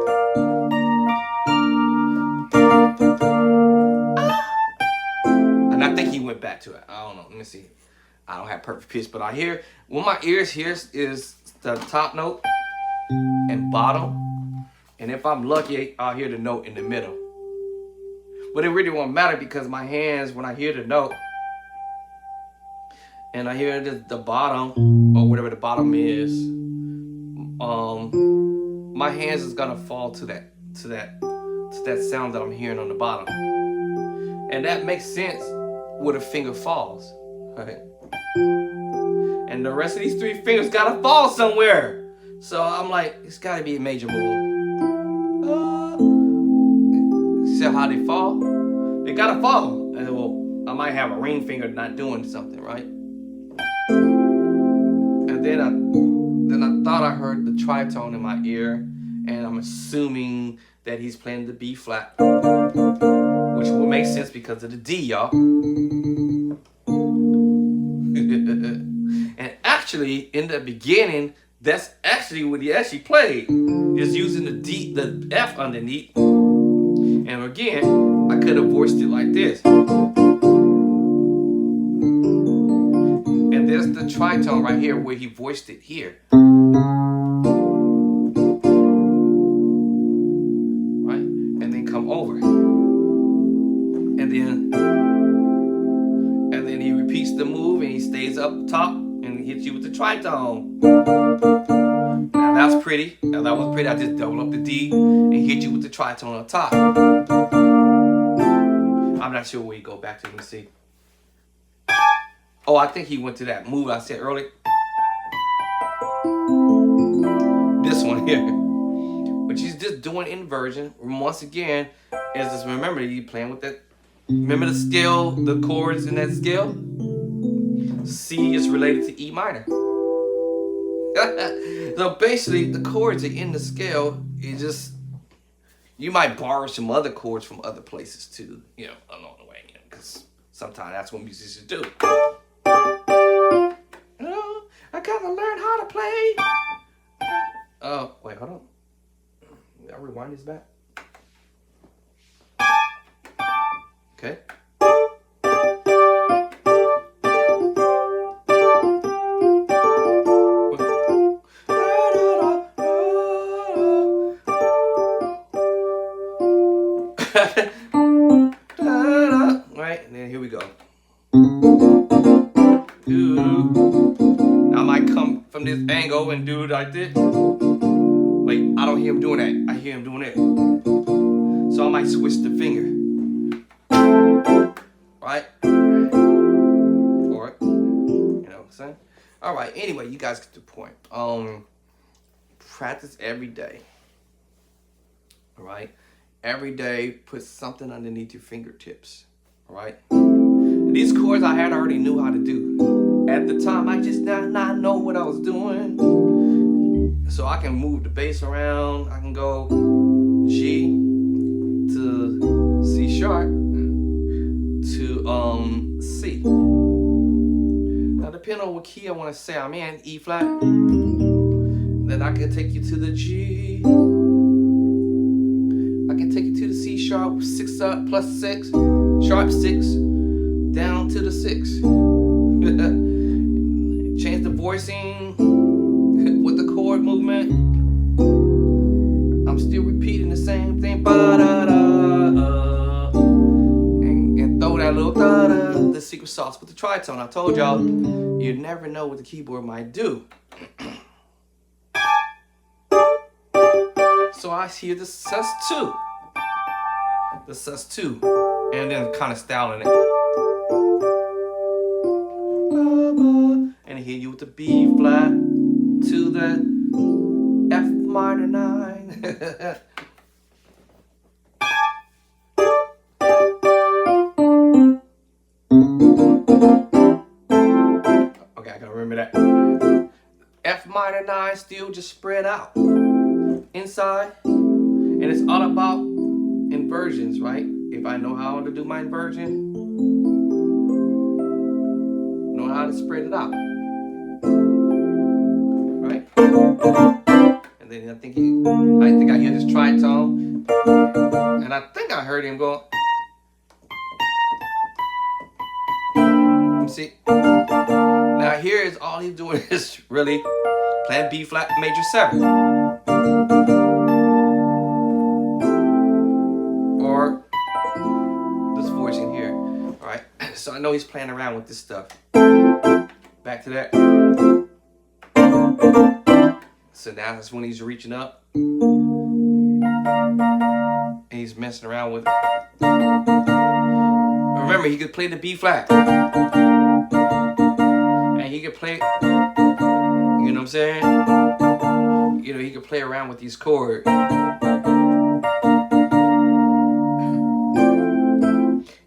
And I think he went back to it. I don't know. Let me see. I don't have perfect pitch, but I hear... What my ears hear is the top note and bottom. And if I'm lucky, I'll hear the note in the middle. But it really won't matter because my hands, when I hear the note, and I hear the bottom, or whatever the bottom is, my hands is gonna fall to that sound that I'm hearing on the bottom. And that makes sense where the finger falls, right? And the rest of these 3 fingers gotta fall somewhere. So I'm like, it's gotta be a major move. See how they fall? They gotta fall. And well, I might have a ring finger not doing something, right? And then I thought I heard the tritone in my ear, and I'm assuming that he's playing the B flat, which will make sense because of the D, y'all. And actually, in the beginning, that's actually what he actually played. Is using the D, the F underneath. And again, I could have voiced it like this. And there's the tritone right here where he voiced it here. Right? And then come over. And then he repeats the move and he stays up top and hits you with the tritone. Now that's pretty. Now that was pretty. I just double up the D and hit you with the tritone on top. I'm not sure where you go back to. Let me see. Oh, I think he went to that move I said earlier. This one here. But he's just doing inversion. Once again, is just remember you playing with that. Remember the scale, the chords in that scale? C is related to E minor. So basically, the chords are in the scale. You You might borrow some other chords from other places too, you know, along the way, you know, because sometimes that's what musicians do. Oh, I gotta learn how to play. Oh, wait, hold on. I'll rewind this back. Okay. Right, and then here we go. Now I might come from this angle and do it like this. Wait, I don't hear him doing that. I hear him doing it. So I might switch the finger. Right? Or, you know what I'm saying? Alright, anyway, you guys get the point. Practice every day. Alright? Every day, put something underneath your fingertips. Alright? These chords I had already knew how to do. At the time, I just not know what I was doing. So I can move the bass around. I can go G to C sharp to C. Now depending on what key I want to say I'm in, E flat, then I can take you to the G. I can take you to the C sharp, 6 up plus 6, sharp 6, down to the 6. Change the voicing with the chord movement. I'm still repeating the same thing. And throw that little da-da, the secret sauce with the tritone. I told y'all, you never know what the keyboard might do. So I hear the sus2. The sus2. And then kind of styling it. And hit you with the B flat to the F minor 9. Okay, I gotta remember that. F minor 9 still just spread out inside, and it's all about inversions, right? If I know how to do my inversion, know how to spread it out. Right? And then I think I hear this tritone, and I think I heard him go. Let me see. Now here is all he's doing is really playing B flat major 7, or this voice in here. All right. So I know he's playing around with this stuff. Back to that. So now that's when he's reaching up. And he's messing around with it. Remember, he could play the B flat. And he could play, you know what I'm saying? You know, he could play around with these chords.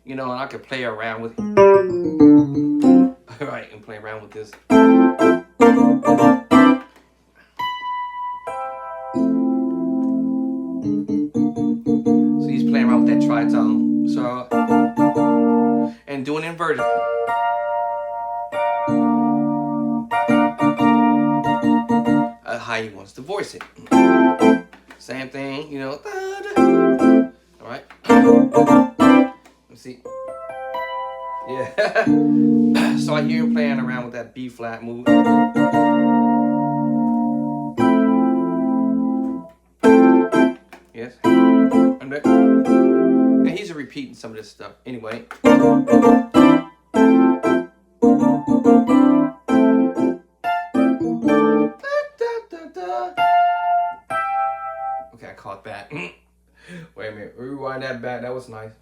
You know, and I could play around with it. Alright, and play around with this. So he's playing around with that tritone. So, and doing inverted. How he wants to voice it. Same thing, you know. Alright. Let's see. Yeah. So I hear him playing around with that B flat move. Yes. And he's repeating some of this stuff. Anyway. Okay, I caught that. Wait a minute. Rewind that back. That was nice.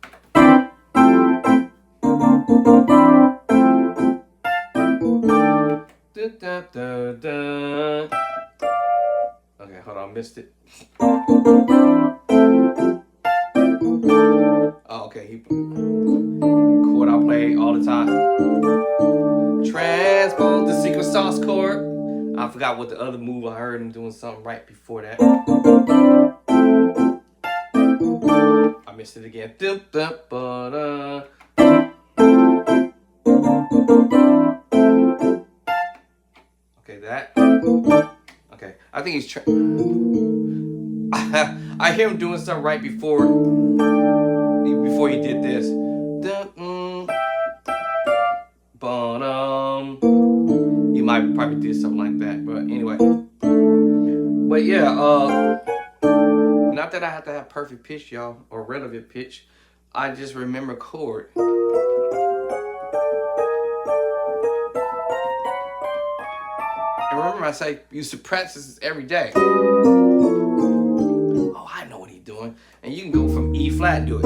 Okay, hold on, missed it. Oh, okay, chord I play all the time. Transpose the secret sauce chord. I forgot what the other move I heard him doing something right before that. I missed it again. Dum, dum, ba-da. Okay, that. Okay, I think he's I hear him doing something right before he did this. Dum, ba-dum. He might probably did something like that, but anyway. But yeah, not that I have to have perfect pitch, y'all, or relevant pitch. I just remember chord. And remember, I say you should practice this every day. Oh, I know what he's doing. And you can go from E flat, do it,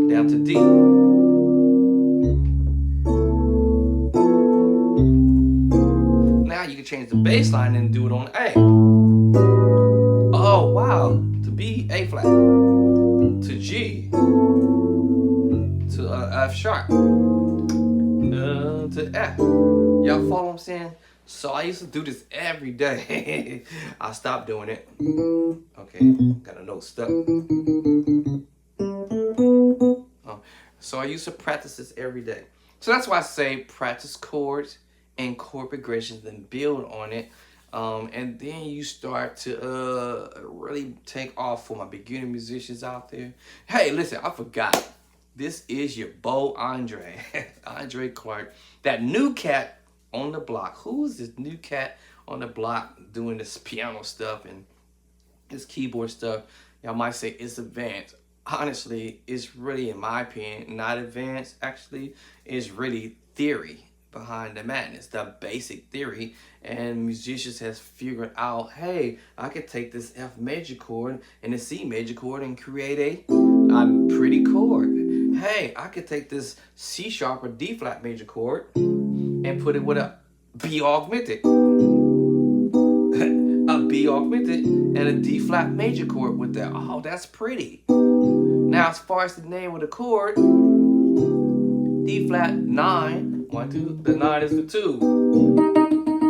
down to D. Now you can change the bass line and do it on A. Oh, wow. To B, A flat. To G. To F sharp. To F. Y'all follow what I'm saying? So I used to do this every day. I stopped doing it. Okay, got a note stuck. So I used to practice this every day. So that's why I say practice chords and chord progressions, then build on it. And then you start to really take off for my beginner musicians out there. Hey, listen, I forgot. This is your Bo Andre. Andre Clark. That new cat on the block. Who is this new cat on the block doing this piano stuff and this keyboard stuff? Y'all might say it's advanced. Honestly, it's really, in my opinion, not advanced. Actually, it's really theory behind the madness, the basic theory. And musicians has figured out, hey, I could take this F major chord and the C major chord and create a pretty chord. Hey, I could take this C sharp or D flat major chord and put it with a B augmented. A B augmented and a D flat major chord with that. Oh, that's pretty. Now, as far as the name of the chord, D flat 9, 1, 2, the 9 is the 2.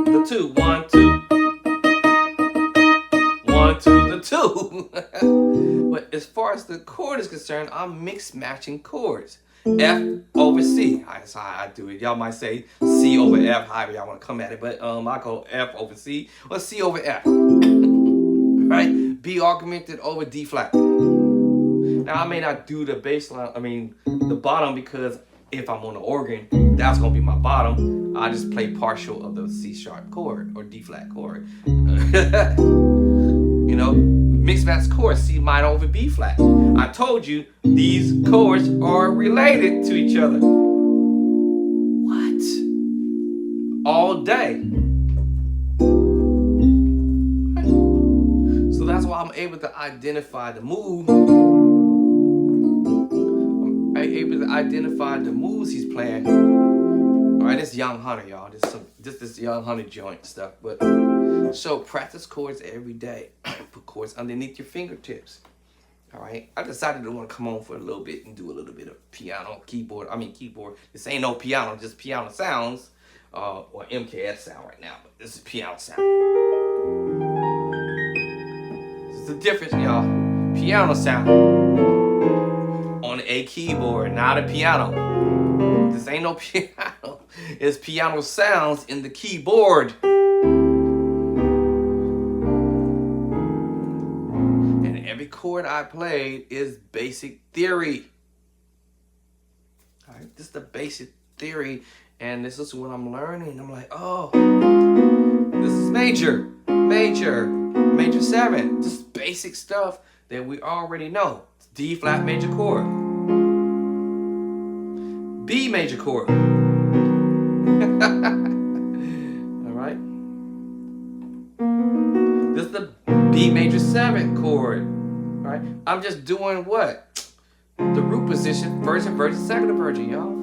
The 2, 1, 2. 1, 2, the 2. But as far as the chord is concerned, I'm mix matching chords. F over C. That's how I do it. Y'all might say C over F, however y'all want to come at it. But I go F over C or C over F. Right? B augmented over D flat. Now, I may not do the bass line, the bottom, because if I'm on the organ, that's going to be my bottom. I just play partial of the C sharp chord or D flat chord. You know, mixed match chords, C minor over B flat. I told you these chords are related to each other. What? All day. So that's why I'm able to identify the move. I'm able to identify the moves he's playing. All right, this Young Hunter, y'all. This Young Hunter joint stuff. But so practice chords every day. Put chords underneath your fingertips. All right. I decided to want to come on for a little bit and do a little bit of piano, keyboard. This ain't no piano, just piano sounds, or MKS sound right now. But this is piano sound. This is the difference, y'all. Piano sound on a keyboard, not a piano. This ain't no piano. It's piano sounds in the keyboard. And every chord I played is basic theory. All right, this is the basic theory, and this is what I'm learning. I'm like, oh, this is major 7. Just basic stuff that we already know. It's D flat major chord. B major chord. All right. This is the B major 7 chord. All right. I'm just doing what? The root position, first inversion, second inversion, y'all.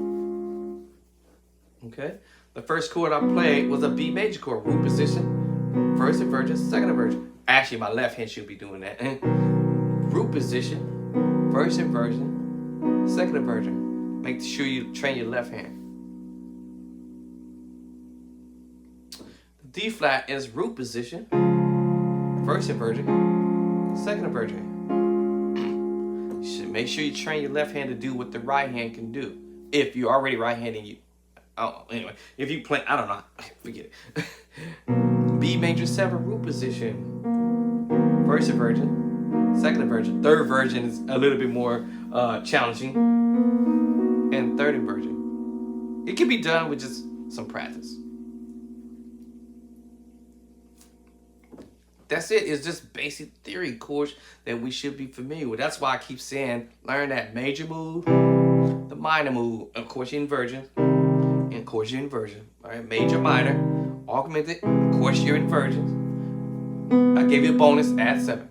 Okay. The first chord I played was a B major chord, root position, first inversion, second inversion. Actually, my left hand should be doing that. Root position, first inversion, second inversion. Make sure you train your left hand. The D flat is root position, first inversion, second inversion. Make sure you train your left hand to do what the right hand can do. If you're already right-handed, you. Oh, anyway, if you play, I don't know, forget it. B major 7 root position. First inversion, second inversion, third inversion is a little bit more challenging, and third inversion. It can be done with just some practice. That's it. It's just basic theory chords that we should be familiar with. That's why I keep saying learn that major move, the minor move, of course your inversion, and of course your inversion. All right, major, minor, augmented, of course your inversions. I gave you a bonus, add 7.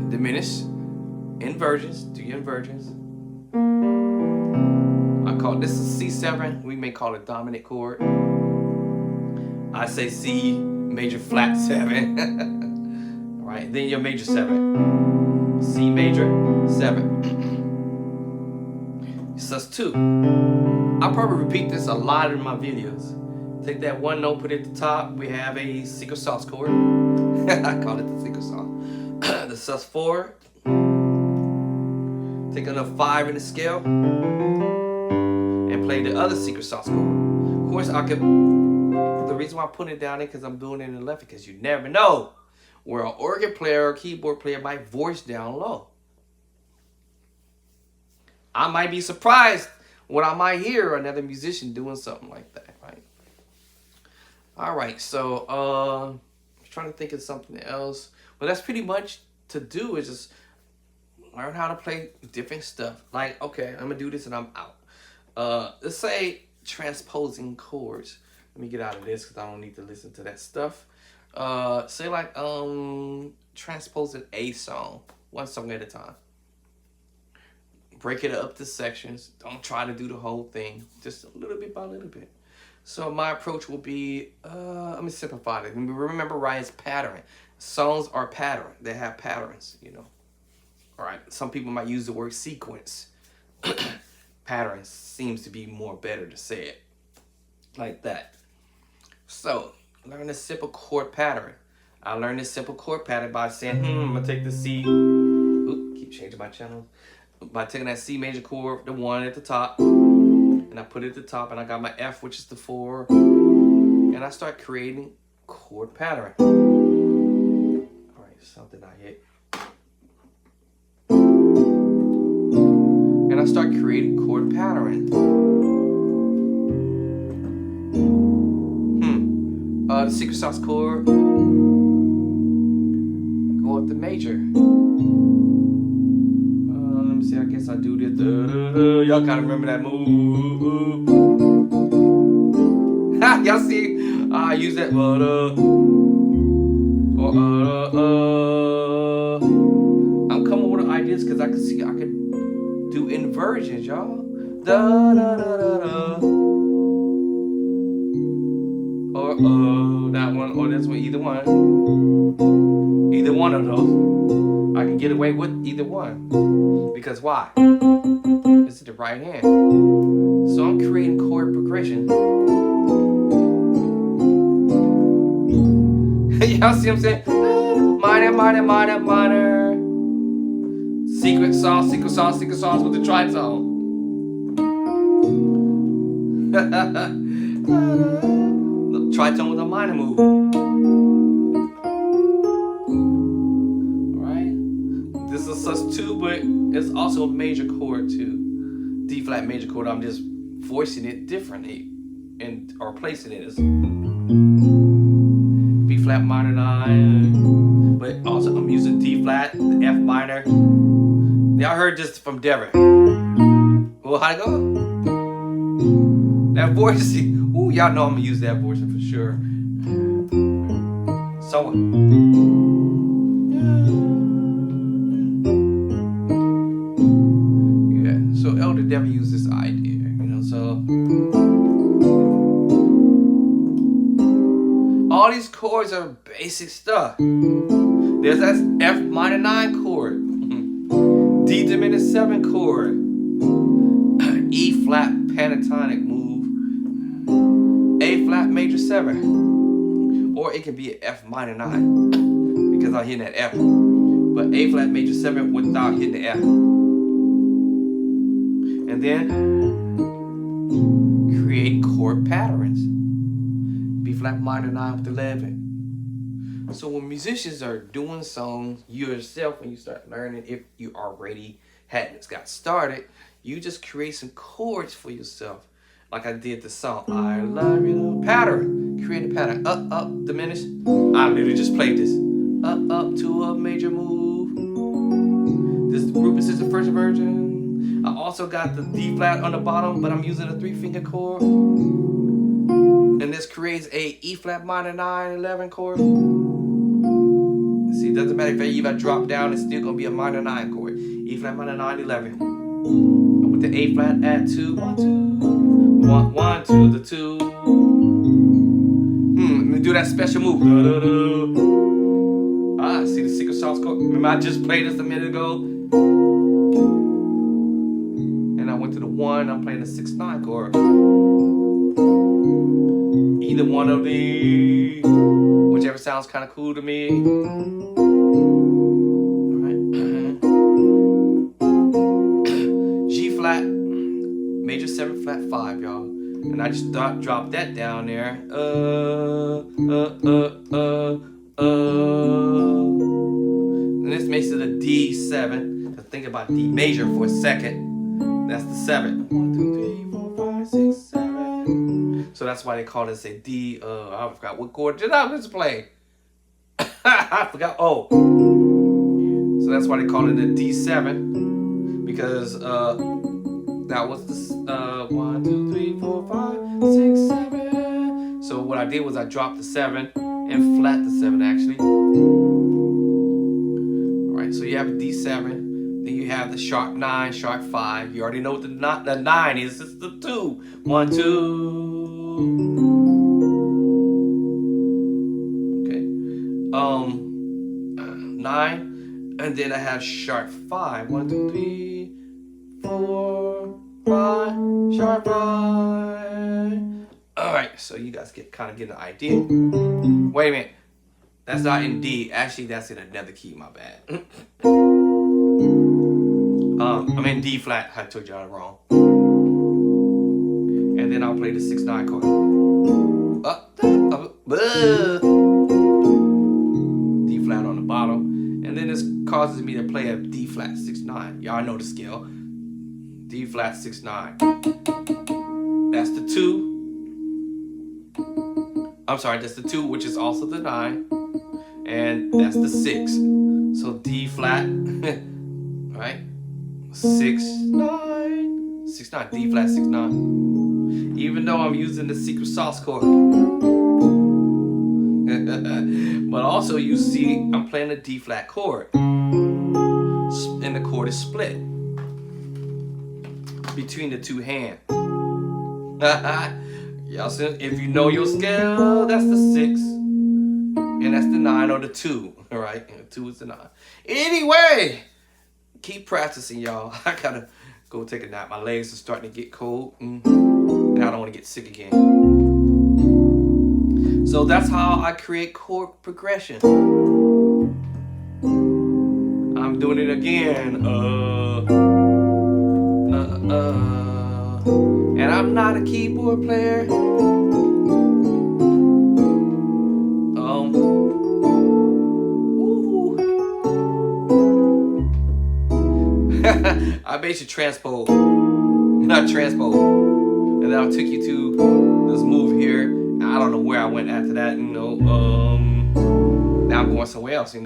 Diminish, inversions, do your inversions. I call this a C7. We may call it dominant chord. I say C major flat 7. All right, then your major 7. C major 7. Sus2. I'll probably repeat this a lot in my videos. Take that one note, put it at the top. We have a secret sauce chord. I call it the secret sauce. The sus4. Take another 5 in the scale and play the other secret sauce chord. Of course, I could. The reason why I'm putting it down there because I'm doing it in the left, because you never know where an organ player or keyboard player might voice down low. I might be surprised when I might hear another musician doing something like that, right? All right, so I'm trying to think of something else. Well, that's pretty much to do is just learn how to play different stuff. Like, okay, I'm gonna do this and I'm out. Let's say transposing chords. Let me get out of this because I don't need to listen to that stuff. Say like transposing a song, one song at a time. Break it up to sections. Don't try to do the whole thing. Just a little bit by little bit. So my approach will be, let me simplify it. Remember Ryan's pattern. Songs are pattern. They have patterns, you know. All right. Some people might use the word sequence. Patterns seems to be more better to say it like that. So learn a simple chord pattern. I learned this simple chord pattern by saying, I'm gonna take the C. Oop, keep changing my channel. By taking that C major chord, the 1 at the top, and I put it at the top, and I got my F, which is the 4, and I start creating chord pattern. All right, something I hit. And I start creating chord pattern. The secret sauce chord, go up the major. Let me see, I guess I do this. Y'all kind of remember that move. Y'all see, I use that. I'm coming with ideas because I can see I can do inversions, y'all. Da da da da da. Or that one, or this one, either one. Either one of those. I can get away with either one. Because why? This is the right hand. So I'm creating chord progression. Y'all see what I'm saying? Minor, minor, minor, minor. Secret sauce, secret sauce, secret sauce with the tritone. Tritone with a minor move. Alright? This is sus2, but it's also a major chord too. D flat major chord. I'm just voicing it differently or placing it as B flat minor 9. But also I'm using D flat, the F minor. Y'all heard this from Devin. Well, how'd it go? That voice. Ooh, y'all know I'm gonna use that voice for sure. So yeah, so Elder Devin used this idea, you know, so all these chords are basic stuff. There's that F minor 9 chord, D diminished 7 chord, E flat pentatonic move, A flat major 7, or it can be an F minor 9 because I hit that F, but A flat major 7 without hitting the F. And then create chord patterns. B flat minor 9 with 11. So when musicians are doing songs, you yourself, when you start learning, if you already hadn't got started, you just create some chords for yourself. Like I did the song, I love you, pattern. Create a pattern, up, up, diminish. I literally just played this. Up, up to a major move. This Rufus is the first version. I also got the D flat on the bottom, but I'm using a 3-finger chord. And this creates a E flat minor 9, 11 chord. See, it doesn't matter if I drop down, it's still gonna be a minor 9 chord. E flat minor 9, 11. And with the A flat, add 2, 1, 2. 1, 2, the 2. Let me do that special move. See the secret sauce chord? Remember I just played this a minute ago? And I went to the 1, I'm playing the 6-9 chord. Either one of these, whichever sounds kind of cool to me. Alright. G flat, major 7 flat 5, y'all. And I just dropped that down there. And this makes it a D7. Let's think about D major for a second. That's the 7. 1, 2, 3, 4, 5, 6, 7. So that's why they call this a D. I forgot what chord did I just play. I forgot. Oh. So that's why they call it a D7. Because that was the 1, 2, 3, 4, 5, 6, 7. So what I did was I dropped the 7 and flat the 7 actually. Alright, so you have a D7. Then you have the sharp 9, sharp 5. You already know what the 9 is. It's the 2. 1, 2. Okay. 9. And then I have sharp 5. 1, 2, 3, 4, 5, sharp 5. Alright, so you guys kind of get an idea. Wait a minute. That's not in D. Actually, that's in another key, my bad. I'm in D flat. I told y'all wrong. And then I'll play the 6-9 chord. D flat on the bottom. And then this causes me to play a D flat 6-9. Y'all know the scale. D flat 6-9. That's the 2. I'm sorry, that's the 2, which is also the 9. And that's the 6. So D flat, right? 6-9. 6-9, D flat 6-9. Even though I'm using the secret sauce chord. But also you see I'm playing a D flat chord. And the chord is split between the 2 hands. Y'all see, if you know your scale, that's the 6. And that's the 9 or the 2. Alright? And the 2 is the 9. Anyway, keep practicing, y'all. I gotta go take a nap. My legs are starting to get cold. And I don't want to get sick again. So that's how I create chord progression. I'm doing it again. And I'm not a keyboard player. I basically transpose, not transpose, and then I'll take you to this move here. I don't know where I went after that, now I'm going somewhere else, B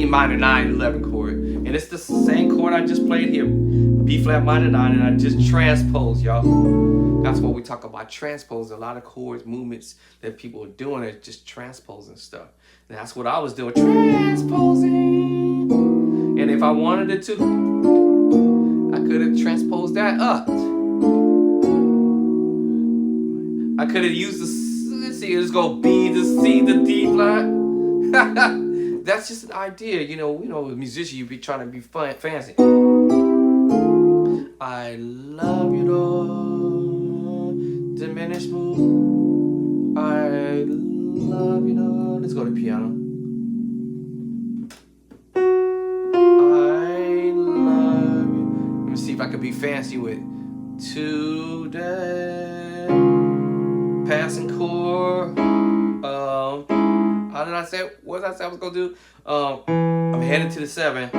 minor 9, 11 chord, and it's the same chord I just played here, B flat minor 9, and I just transpose, y'all. That's what we talk about, transpose. A lot of chords, movements that people are doing are just transposing stuff. And that's what I was doing, transposing. And if I wanted it to, I could have transposed that up. I could have used the, let's see, let's go B to C to D flat. That's just an idea, we know as a musician, you be trying to be fun, fancy. I love you, Lord. Diminished move. I love you, Lord. Let's go to piano. if I could be fancy with today, passing chord. How did I say? What did I say I was gonna do? I'm headed to the 7.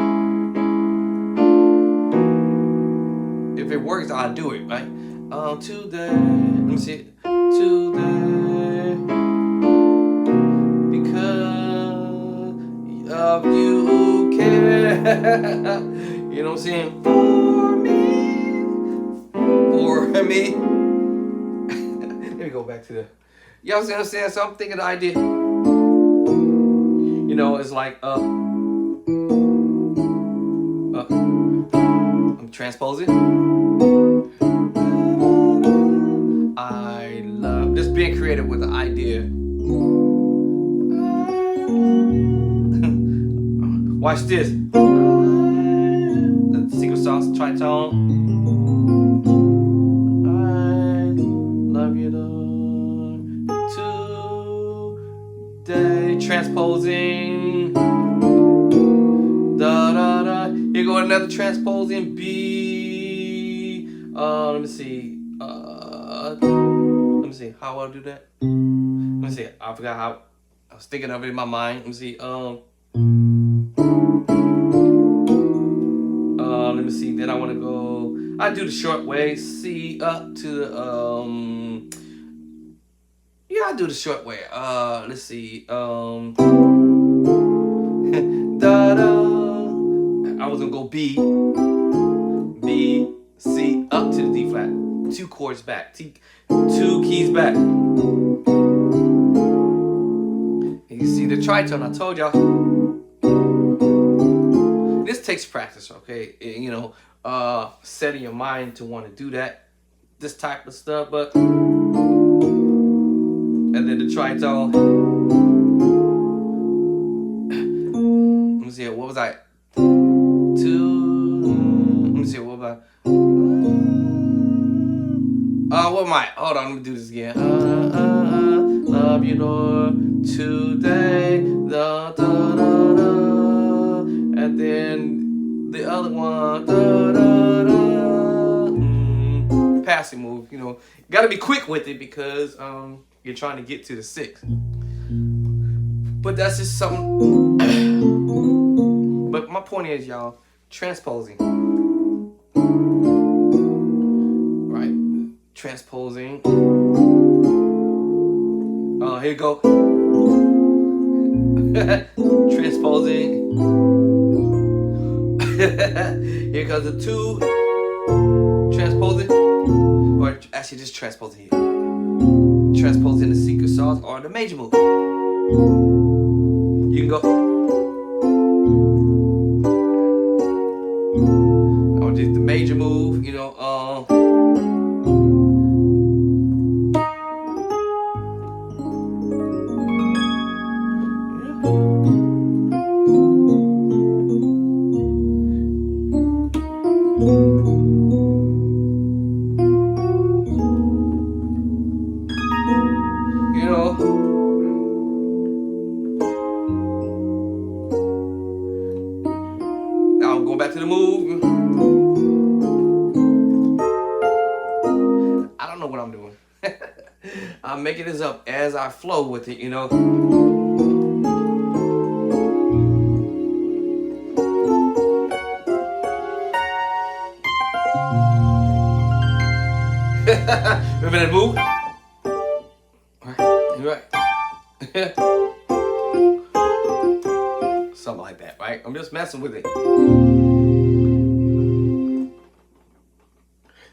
If it works, I'll do it, right? Today, let me see. Today, because of you care. You know what I'm saying? For me. Let me go back to the. Y'all see what I'm saying? So I'm thinking the idea. You know, it's like I'm transposing. I love just being creative with the idea. Watch this. The secret sauce tritone. I love you today. Transposing. Da da da. Here go another transposing B. Let me see. Let me see how I'll do that. Let me see. I forgot how. I was thinking of it in my mind. Let me see. Let me see. Then I want to go. I do the short way. C up to the Yeah, I do the short way. Let's see. Da da. I was gonna go B, C up to the D flat. 2 chords back. 2 keys back. And you see the tritone. I told y'all. This takes practice, okay? You know, setting your mind to want to do that, this type of stuff, but and then the tritone. Let me see, what was I? 2. Let me see, what was I? What am I? Hold on, let me do this again. Love you, Lord, today. Da, da, da, da. And then the other one, da, da, da. Passing move, you know. Got to be quick with it because you're trying to get to the 6. But that's just something. But my point is, y'all, transposing. Right? Transposing. Here you go. Transposing. Here comes the 2. Transposing. Or actually just transposing here. Transposing the secret sauce or the major move. You can go. Or just the major move, you know, back to the move. I don't know what I'm doing. I'm making this up as I flow with it, you know. Remember that move? Right. Something like that, right? I'm just messing with it.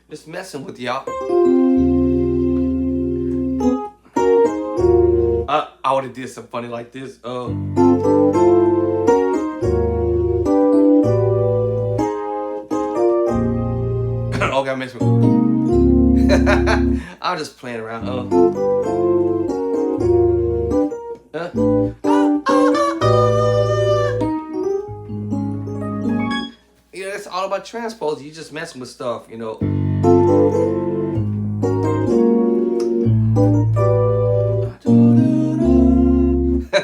Just messing with y'all. I would have did something funny like this. Okay, I messed with. I'm just playing around. You know, it's all about transpose. You just messing with stuff, you know.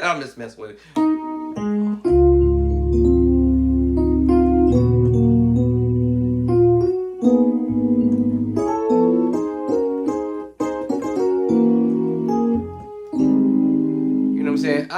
I'm just messing with it.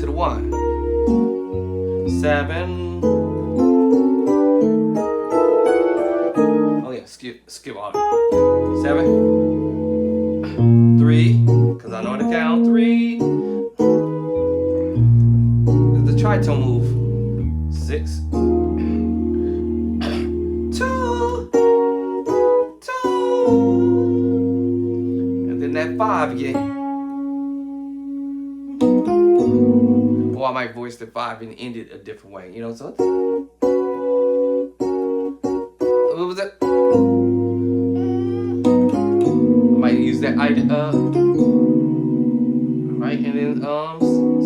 to the 1. 7. Oh yeah, skip all that. 7. 3, because I know how to count. 3. The tritone move. 6. 2. 2. And then that 5 again. Or I might voice the 5 and end it a different way, you know, so. What was that? I might use that idea, right, and then,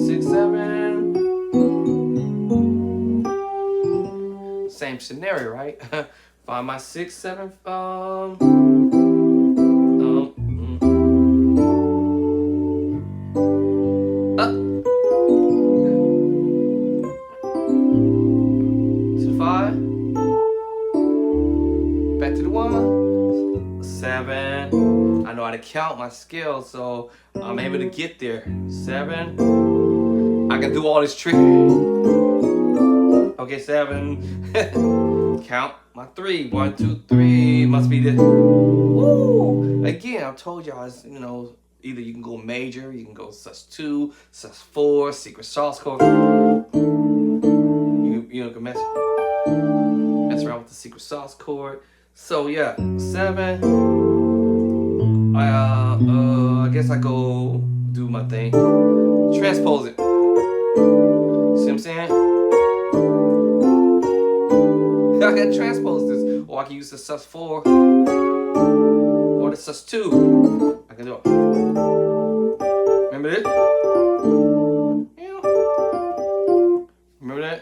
6, 7. Same scenario, right? Find my 6, 7, to the 5, back to the 1, 7. I know how to count my scale, so I'm able to get there. 7. I can do all this trick. Okay, 7. Count my 3. 1, 2, 3. Must be this. Woo! Again, I told y'all, you know, either you can go major, you can go sus2, sus4, secret sauce chord. You know, can mess around with the secret sauce chord. So yeah, 7. I guess I go do my thing. Transpose it. See what I'm saying? I can transpose this, or I can use the sus4 or the sus2. I can do it. Remember this? Remember that?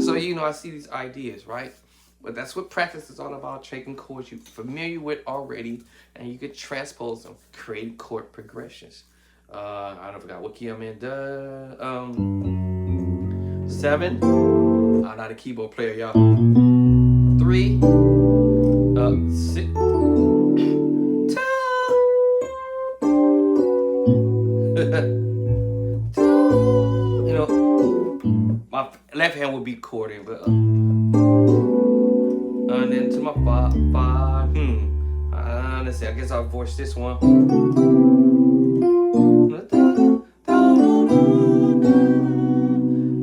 So you know, I see these ideas, right? But that's what practice is all about. Taking chords you're familiar with already, and you can transpose them, create chord progressions. I don't forgot what key I'm in. 7. I'm not a keyboard player, y'all. 3. 6. 2. You know, my left hand would be chording, but and then to my 5. Let's see. I guess I'll voice this one.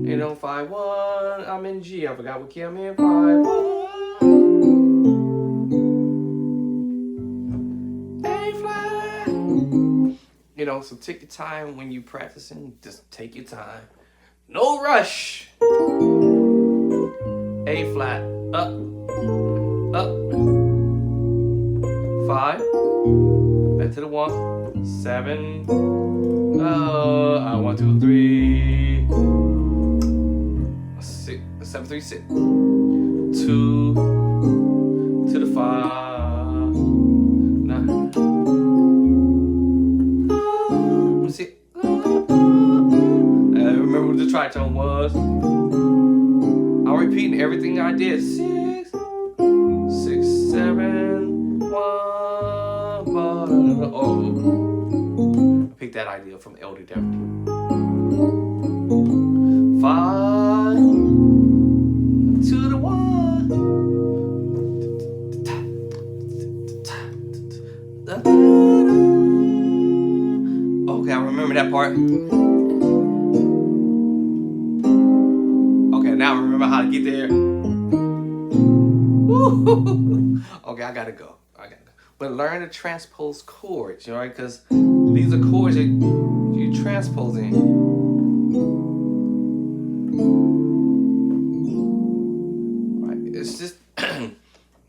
You know, 5, 1. I'm in G. I forgot what key I'm in. 5, 1. A flat. You know, so take your time when you practicing. Just take your time. No rush. A flat. Up. Up. 5. Back to the 1. 7. 1, 2, 3. 6. 7, 3, 6. 2. To the 5. 9. Let me see. Remember what the tritone was. I'm repeating everything I did. 6, 7, 1. Oh, I picked that idea from Elder Deputy. 5 to the 1. Okay, I remember that part. Now I remember how to get there. Woo! Okay, I gotta go. But learn to transpose chords, you know, right? Because these are chords that you're transposing. Right? It's just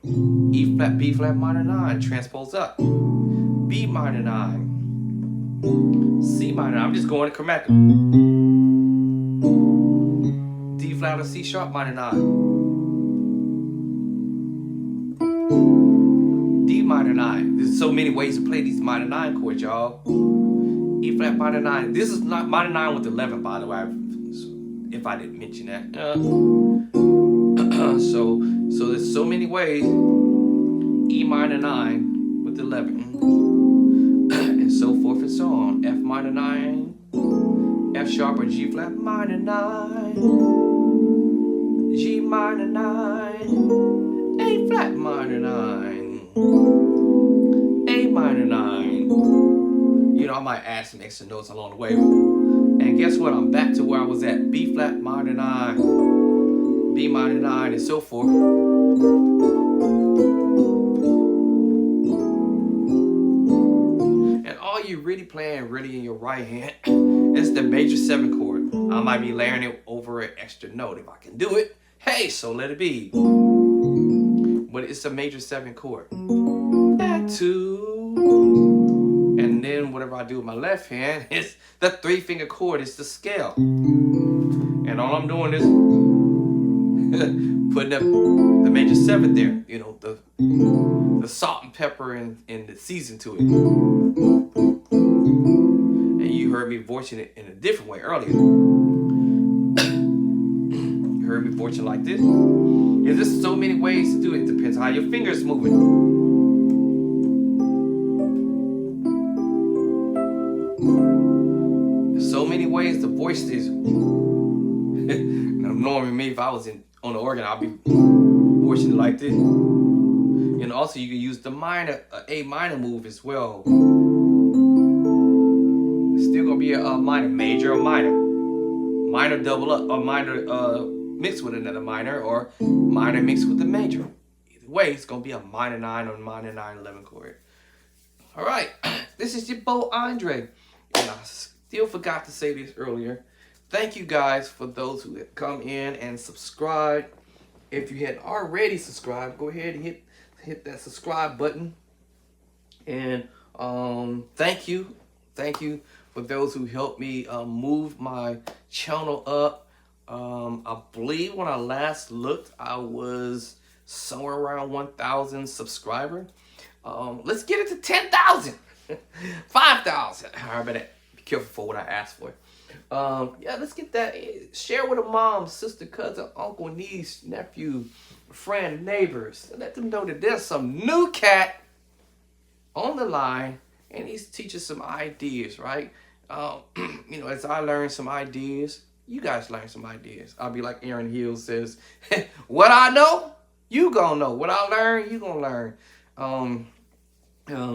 E flat, B flat minor 9, transpose up. B minor 9, C minor 9. I'm just going to chromatic. D flat or C sharp minor 9. D minor 9. There's so many ways to play these minor 9 chords, y'all. E flat minor 9. This is not minor 9 with 11, by the way. If I didn't mention that. So there's so many ways. E minor 9 with 11, and so forth and so on. F minor 9, F sharp or G flat minor 9, G minor 9, A flat minor 9, A minor 9. You know, I might add some extra notes along the way. And guess what? I'm back to where I was at. B flat minor 9, B minor 9, and so forth. And all you're really playing really in your right hand is the major 7 chord. I might be layering it over an extra note. If I can do it, hey, so let it be. But it's a major 7 chord. That 2. And then whatever I do with my left hand is the 3-finger chord. It's the scale. And all I'm doing is putting up the major 7 there. You know, the salt and pepper and the season to it. And you heard me voicing it in a different way earlier. You heard me voicing like this. There's just so many ways to do it. It depends how your fingers moving. So many ways to voice this. Normally, me, if I was on the organ, I'd be voicing it like this. And also, you can use the minor, A minor move as well. It's still gonna be a minor, major or minor, minor double up, or minor mixed with another minor, or minor mixed with the major. Either way, it's gonna be a minor 9 or minor 9/11 chord. All right, this is your boy Andre, and I still forgot to say this earlier. Thank you guys for those who have come in and subscribed. If you hadn't already subscribed, go ahead and hit that subscribe button. And thank you for those who helped me move my channel up. I believe when I last looked, I was somewhere around 1,000 subscribers. Let's get it to 10,000, 5,000. How about that? Be careful for what I asked for. Yeah, let's get that. Share with a mom, sister, cousin, uncle, niece, nephew, friend, neighbors. Let them know that there's some new cat on the line, and he's teaching some ideas, right? You know, as I learn some ideas, you guys learn some ideas. I'll be like Aaron Hill says, what I know, you gonna know. What I learn, you gonna learn.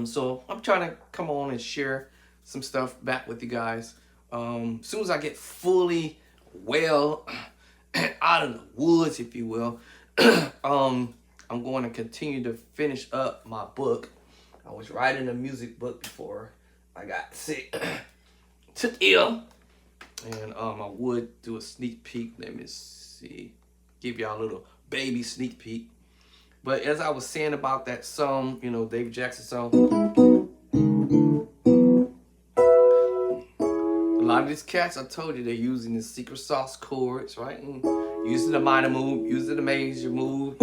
So I'm trying to come on and share some stuff back with you guys. As soon as I get fully well out of the woods, if you will, I'm going to continue to finish up my book. I was writing a music book before I got sick, took ill, and I would do a sneak peek. Let me see, give y'all a little baby sneak peek. But as I was saying about that song, you know, David Jackson song, a lot of these cats, I told you, they're using the secret sauce chords, right? And using the minor move, using the major move,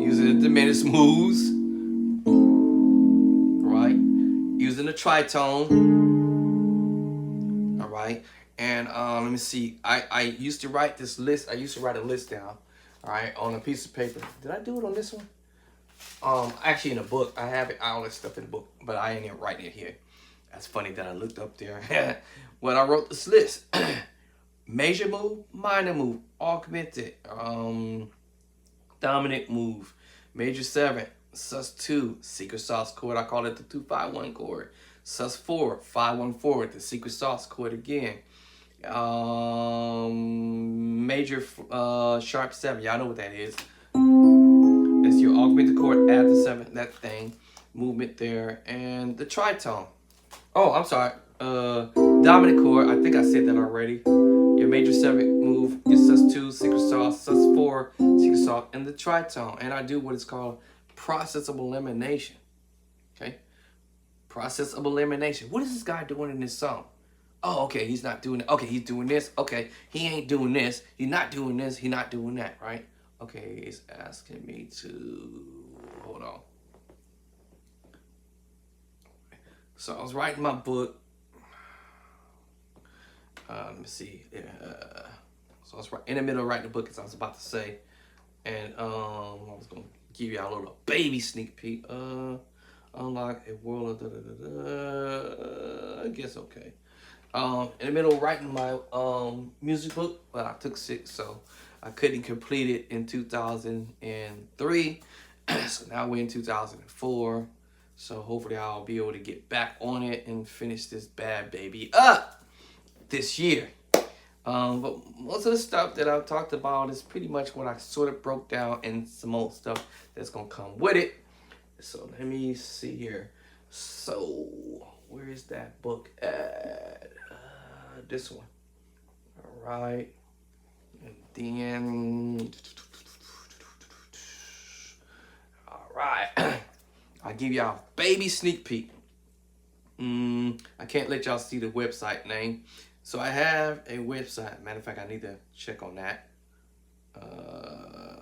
using the diminished moves, right? Using the tritone, all right? And let me see, I used to write this list, I used to write a list down, all right, on a piece of paper. Did I do it on this one? Actually in a book. I have it, all that stuff in the book, but I ain't even writing it here. That's funny that I looked up there when I wrote this list. Major move, minor move, augmented, dominant move, major 7, sus2, secret sauce chord. I call it the 2-5-1 chord. sus4, 5-1-4, the secret sauce chord again. Major sharp 7, y'all know what that is. That's your augmented chord, add the 7, that thing, movement there, and the tritone. Oh, I'm sorry. Dominant chord. I think I said that already. Your major 7 move, your sus2, secret sauce, sus4, secret sauce, and the tritone. And I do what is called process of elimination. Okay? Process of elimination. What is this guy doing in this song? Oh, okay, he's not doing it. Okay, he's doing this. Okay, he ain't doing this. He's not doing this. He's not doing that, right? Okay, it's asking me to... Hold on. So I was writing my book. Let me see. So I was in the middle of writing the book, as I was about to say, and I was gonna give y'all a little baby sneak peek. Unlock a world of I guess okay. In the middle of writing my music book, but I took 6, so I couldn't complete it in 2003. So now we're in 2004. So hopefully I'll be able to get back on it and finish this bad baby up this year. But most of the stuff that I've talked about is pretty much what I sort of broke down, and some old stuff that's gonna come with it. So let me see here. So where is that book at? This one. All right. And then, all right. I'll give y'all a baby sneak peek. I can't let y'all see the website name. So I have a website. Matter of fact, I need to check on that.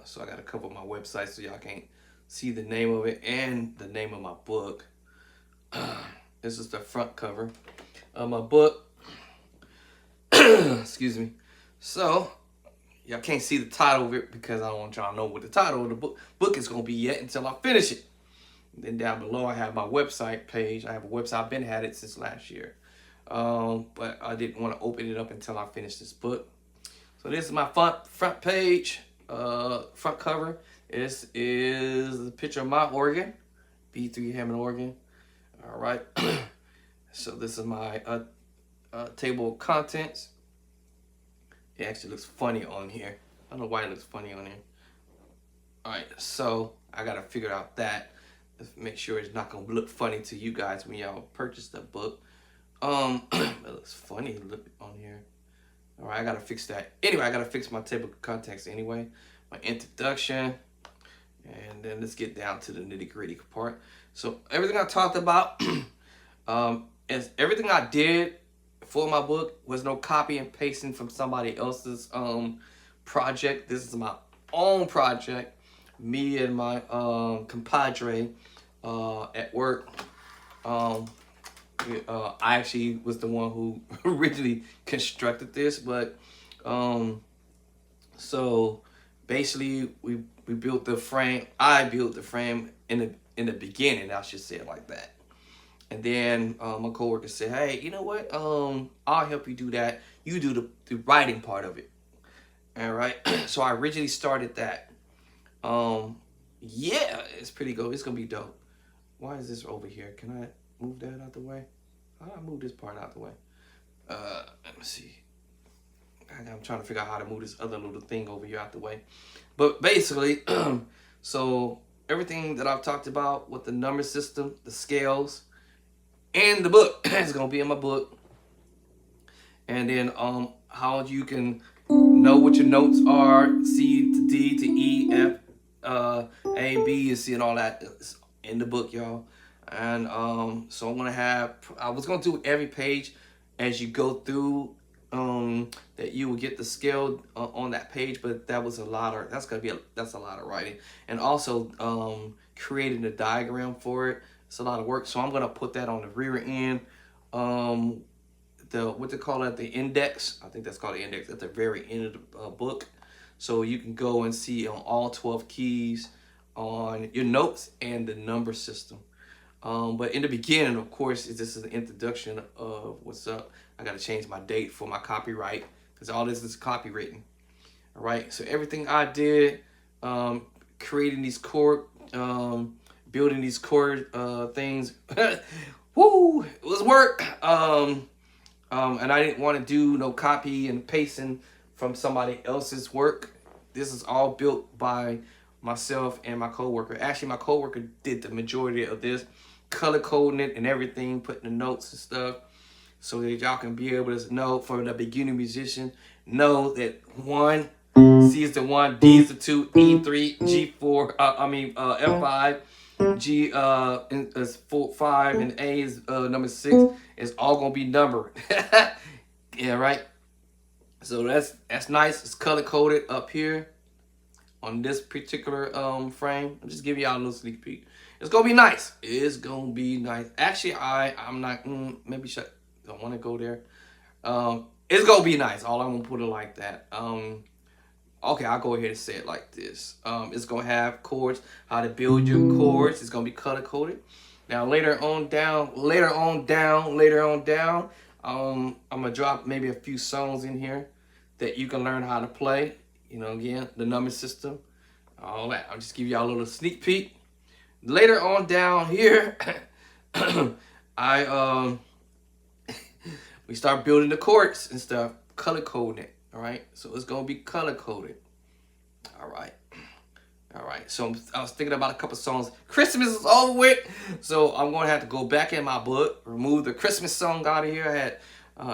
So I got to cover my website so y'all can't see the name of it and the name of my book. This is the front cover of my book. Excuse me. So y'all can't see the title of it because I don't want y'all to know what the title of the book is going to be yet until I finish it. Then down below I have my website page. I have a website. I've been had it since last year. But I didn't want to open it up until I finish this book. So this is my front page, front cover. This is the picture of my organ, B3 Hammond organ. All right. So this is my table of contents. It actually looks funny on here. I don't know why it looks funny on here. All right, so I gotta figure out that. Let's make sure it's not gonna look funny to you guys when y'all purchase the book. It looks funny on here. All right, I gotta fix that. Anyway, I gotta fix my table of contents anyway. My introduction, and then let's get down to the nitty-gritty part. So everything I talked about, is everything I did for my book was no copy and pasting from somebody else's project. This is my own project. Me and my compadre at work. I actually was the one who originally constructed this, but so basically we built the frame. I built the frame in the beginning. I should say it like that. And then my coworker said, "Hey, you know what? I'll help you do that. You do the writing part of it." All right. So I originally started that. Yeah, it's pretty good. It's gonna be dope. Why is this over here? Can I move that out the way? How do I move this part out the way? Let me see. I'm trying to figure out how to move this other little thing over here out the way. But basically, so everything that I've talked about with the number system, the scales, and the book is gonna be in my book. And then how you can know what your notes are, C to D to E, F, A, B, and C, and all that is in the book, y'all. And so I'm gonna have, I was gonna do every page as you go through, that you will get the scale on that page, but that was a lot of, that's a lot of writing. And also creating a diagram for it. It's a lot of work. So I'm gonna put that on the rear end. What they call it, the index. I think that's called the index at the very end of the book. So you can go and see on all 12 keys on your notes and the number system. But in the beginning, of course, this is an introduction of what's up. I got to change my date for my copyright because all this is copywritten. All right. So everything I did, creating these chord, building these chord things, woo, it was work. And I didn't want to do no copy and pasting from somebody else's work. This is all built by myself and my coworker. Actually, my coworker did the majority of this, color coding it and everything, putting the notes and stuff, so that y'all can be able to know, for the beginning musician, know that 1, C is the 1, D is the 2, E3, G4, F5, G is 4, 5, and A is number 6. It's all gonna be numbered. Yeah, right. So that's nice. It's color coded up here on this particular frame. I'm just giving y'all a little sneak peek. It's gonna be nice. It's gonna be nice. Actually, I'm not. Maybe don't want to go there. It's gonna be nice. All I'm gonna put it like that. Okay, I'll go ahead and say it like this. It's gonna have chords, how to build your chords. It's gonna be color coded. Now later on down, I'm gonna drop maybe a few songs in here that you can learn how to play. You know, again, the number system, all that. I'll just give y'all a little sneak peek. Later on down here, I we start building the chords and stuff, color coding it. All right, so it's gonna be color coded. All right. All right, so I was thinking about a couple songs. Christmas is over with, so I'm going to have to go back in my book, remove the Christmas song out of here I had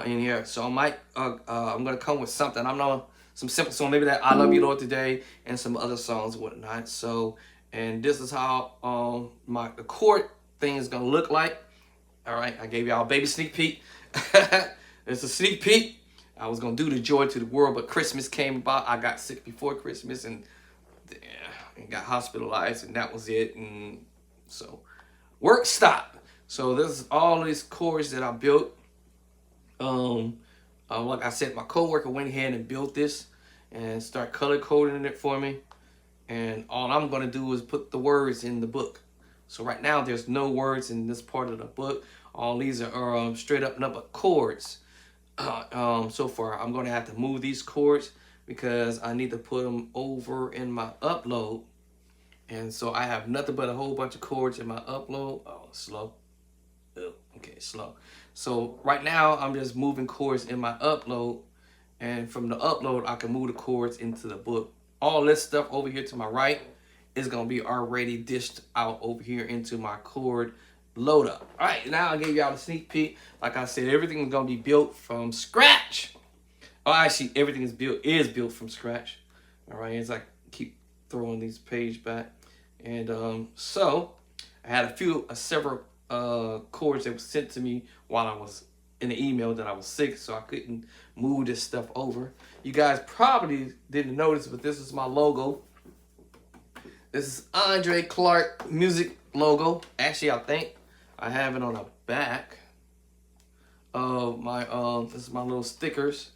in here. So I might, I'm going to come with something. I'm know some simple song, maybe that I Love You Lord Today, and some other songs and whatnot. So, and this is how the chord thing is going to look like. All right, I gave y'all a baby sneak peek. It's a sneak peek. I was going to do the Joy to the World, but Christmas came about. I got sick before Christmas, and got hospitalized, and that was it. And so work stopped. So this is all these chords that I built. Like I said, my coworker went ahead and built this and start color coding it for me. And all I'm gonna do is put the words in the book. So right now there's no words in this part of the book. All these are straight up number chords. So far I'm gonna have to move these chords because I need to put them over in my upload. And so I have nothing but a whole bunch of chords in my upload. Oh, slow. Oh, okay, slow. So right now I'm just moving chords in my upload. And from the upload, I can move the chords into the book. All this stuff over here to my right is going to be already dished out over here into my chord load up. All right, now I gave y'all a sneak peek. Like I said, everything is going to be built from scratch. Oh, actually, everything is built from scratch. All right, as I keep throwing these page back. And so I had several chords that were sent to me while I was in the email that I was sick, so I couldn't move this stuff over. You guys probably didn't notice, but this is my logo. This is Andre Clark Music logo. Actually, I think I have it on the back of my this is my little stickers.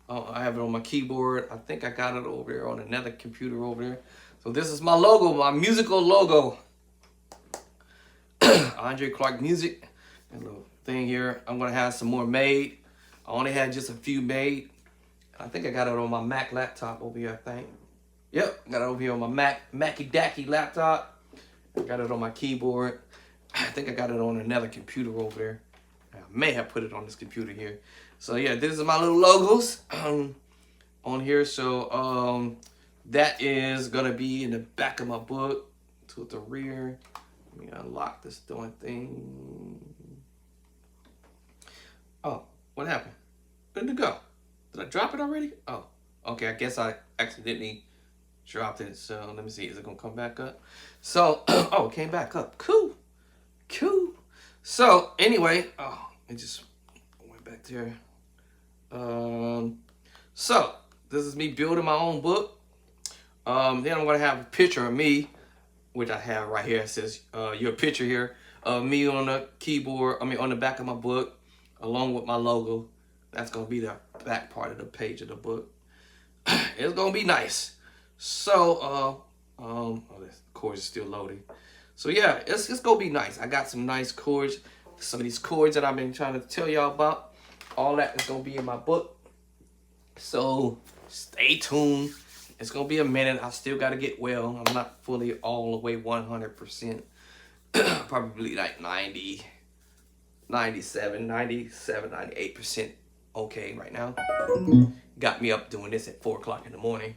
I have it on my keyboard. I think I got it over there on another computer over there. So this is my logo, my musical logo. Andre Clark Music. A little thing here. I'm going to have some more made. I only had just a few made. I think I got it on my Mac laptop over here, I think. Yep, got it over here on my Mackie Dacky laptop. I got it on my keyboard. I think I got it on another computer over there. I may have put it on this computer here. So yeah, this is my little logos on here. So that is gonna be in the back of my book to the rear. Let me unlock this darn thing. Oh, what happened? Where'd it go? Did I drop it already? Oh, okay. I guess I accidentally dropped it. So let me see. Is it gonna come back up? So oh, it came back up. Cool. So anyway, oh, it just went back there. So this is me building my own book. Then I'm gonna have a picture of me, which I have right here. It says your picture here of me on the keyboard. I mean on the back of my book, along with my logo. That's gonna be the back part of the page of the book. It's gonna be nice. So oh, this chords is still loading. So yeah, it's gonna be nice. I got some nice chords. Some of these chords that I've been trying to tell y'all about. All that is gonna be in my book. So stay tuned. It's gonna be a minute. I still gotta get well. I'm not fully all the way 100%. Probably like 90, 97, 98% okay right now. Got me up doing this at 4 o'clock in the morning.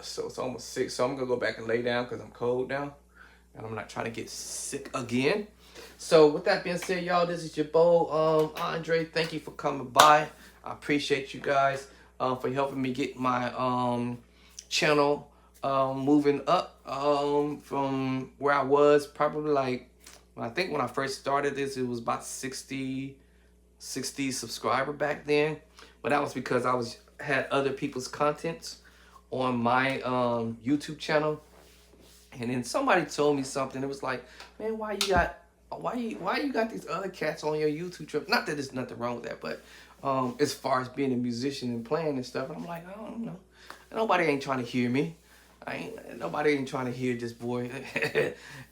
So it's almost 6. So I'm gonna go back and lay down because I'm cold now. And I'm not trying to get sick again. So with that being said, y'all, this is your boy, Andre. Thank you for coming by. I appreciate you guys for helping me get my channel moving up from where I was. Probably like, I think when I first started this, it was about 60 subscriber back then. But that was because I had other people's contents on my YouTube channel. And then somebody told me something. It was like, man, why you got these other cats on your YouTube channel? Not that there's nothing wrong with that, but as far as being a musician and playing and stuff, I'm like, I don't know. Nobody ain't trying to hear me. Nobody ain't trying to hear this boy.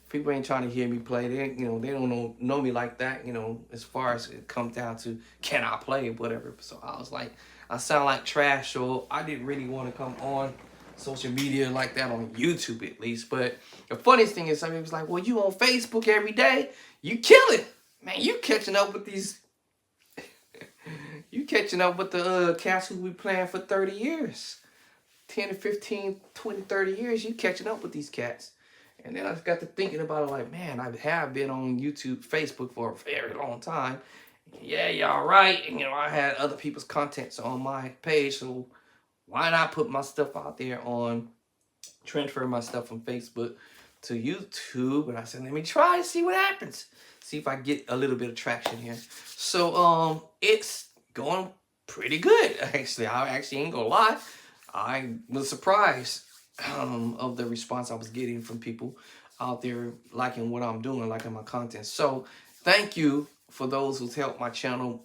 People ain't trying to hear me play. They, they don't know me like that. As far as it comes down to can I play or whatever. So I was like, I sound like trash. So I didn't really want to come on social media like that, on YouTube at least. But the funniest thing is, somebody was like, "Well, you on Facebook every day? You killing, man. You catching up with these." You catching up with the cats who we playing for 30 years. 10 to 15, 20, 30 years, you catching up with these cats. And then I got to thinking about it like, man, I have been on YouTube, Facebook for a very long time. Yeah, y'all right. And, I had other people's contents on my page. So why not put my stuff out there transfer my stuff from Facebook to YouTube? And I said, let me try and see what happens. See if I get a little bit of traction here. So it's going pretty good. Actually, I actually ain't gonna lie. I was surprised of the response I was getting from people out there liking what I'm doing, liking my content. So thank you for those who's helped my channel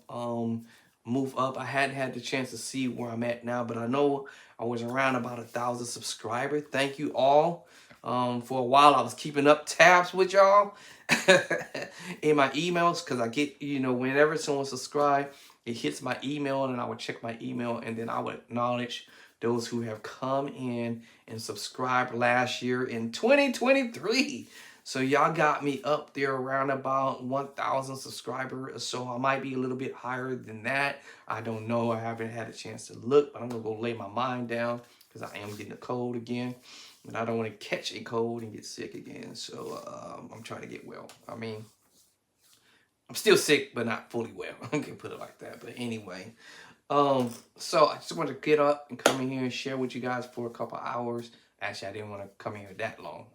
move up. I hadn't had the chance to see where I'm at now, but I know I was around about 1,000 subscribers. Thank you all. For a while, I was keeping up tabs with y'all in my emails, because I get, whenever someone subscribes, it hits my email, and I would check my email, and then I would acknowledge those who have come in and subscribed last year in 2023. So y'all got me up there around about 1,000 subscribers. So I might be a little bit higher than that. I don't know. I haven't had a chance to look, but I'm going to go lay my mind down, because I am getting a cold again. And I don't want to catch a cold and get sick again. So I'm trying to get well. I mean, I'm still sick, but not fully well. I can put it like that. But anyway, so I just wanted to get up and come in here and share with you guys for a couple hours. Actually, I didn't want to come in here that long.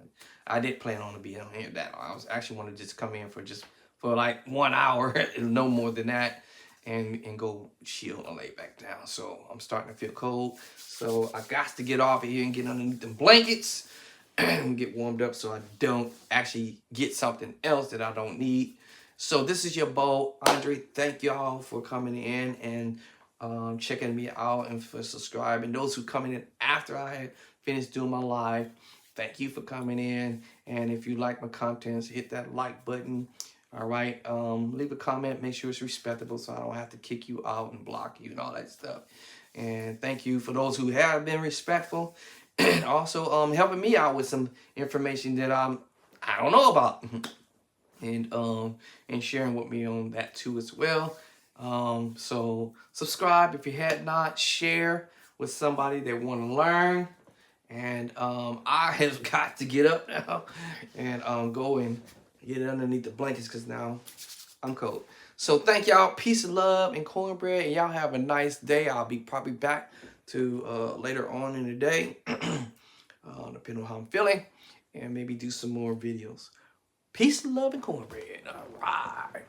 I did plan on to be on here that long. I was actually want to just come in for like 1 hour, no more than that, and go chill and lay back down. So I'm starting to feel cold. So I got to get off of here and get underneath them blankets and get warmed up, so I don't actually get something else that I don't need. So this is your boy, Andre. Thank y'all for coming in and checking me out, and for subscribing. Those who coming in after I had finished doing my live, thank you for coming in. And if you like my contents, hit that like button. All right, leave a comment, make sure it's respectable, so I don't have to kick you out and block you and all that stuff. And thank you for those who have been respectful, and also helping me out with some information that I don't know about. And sharing with me on that too as well. So subscribe if you had not, share with somebody that want to learn. And I have got to get up now and go and get underneath the blankets, because now I'm cold. So thank y'all. Peace and love and cornbread. And y'all have a nice day. I'll be probably back to later on in the day, depending on how I'm feeling, and maybe do some more videos. Peace, love, and cornbread. All right.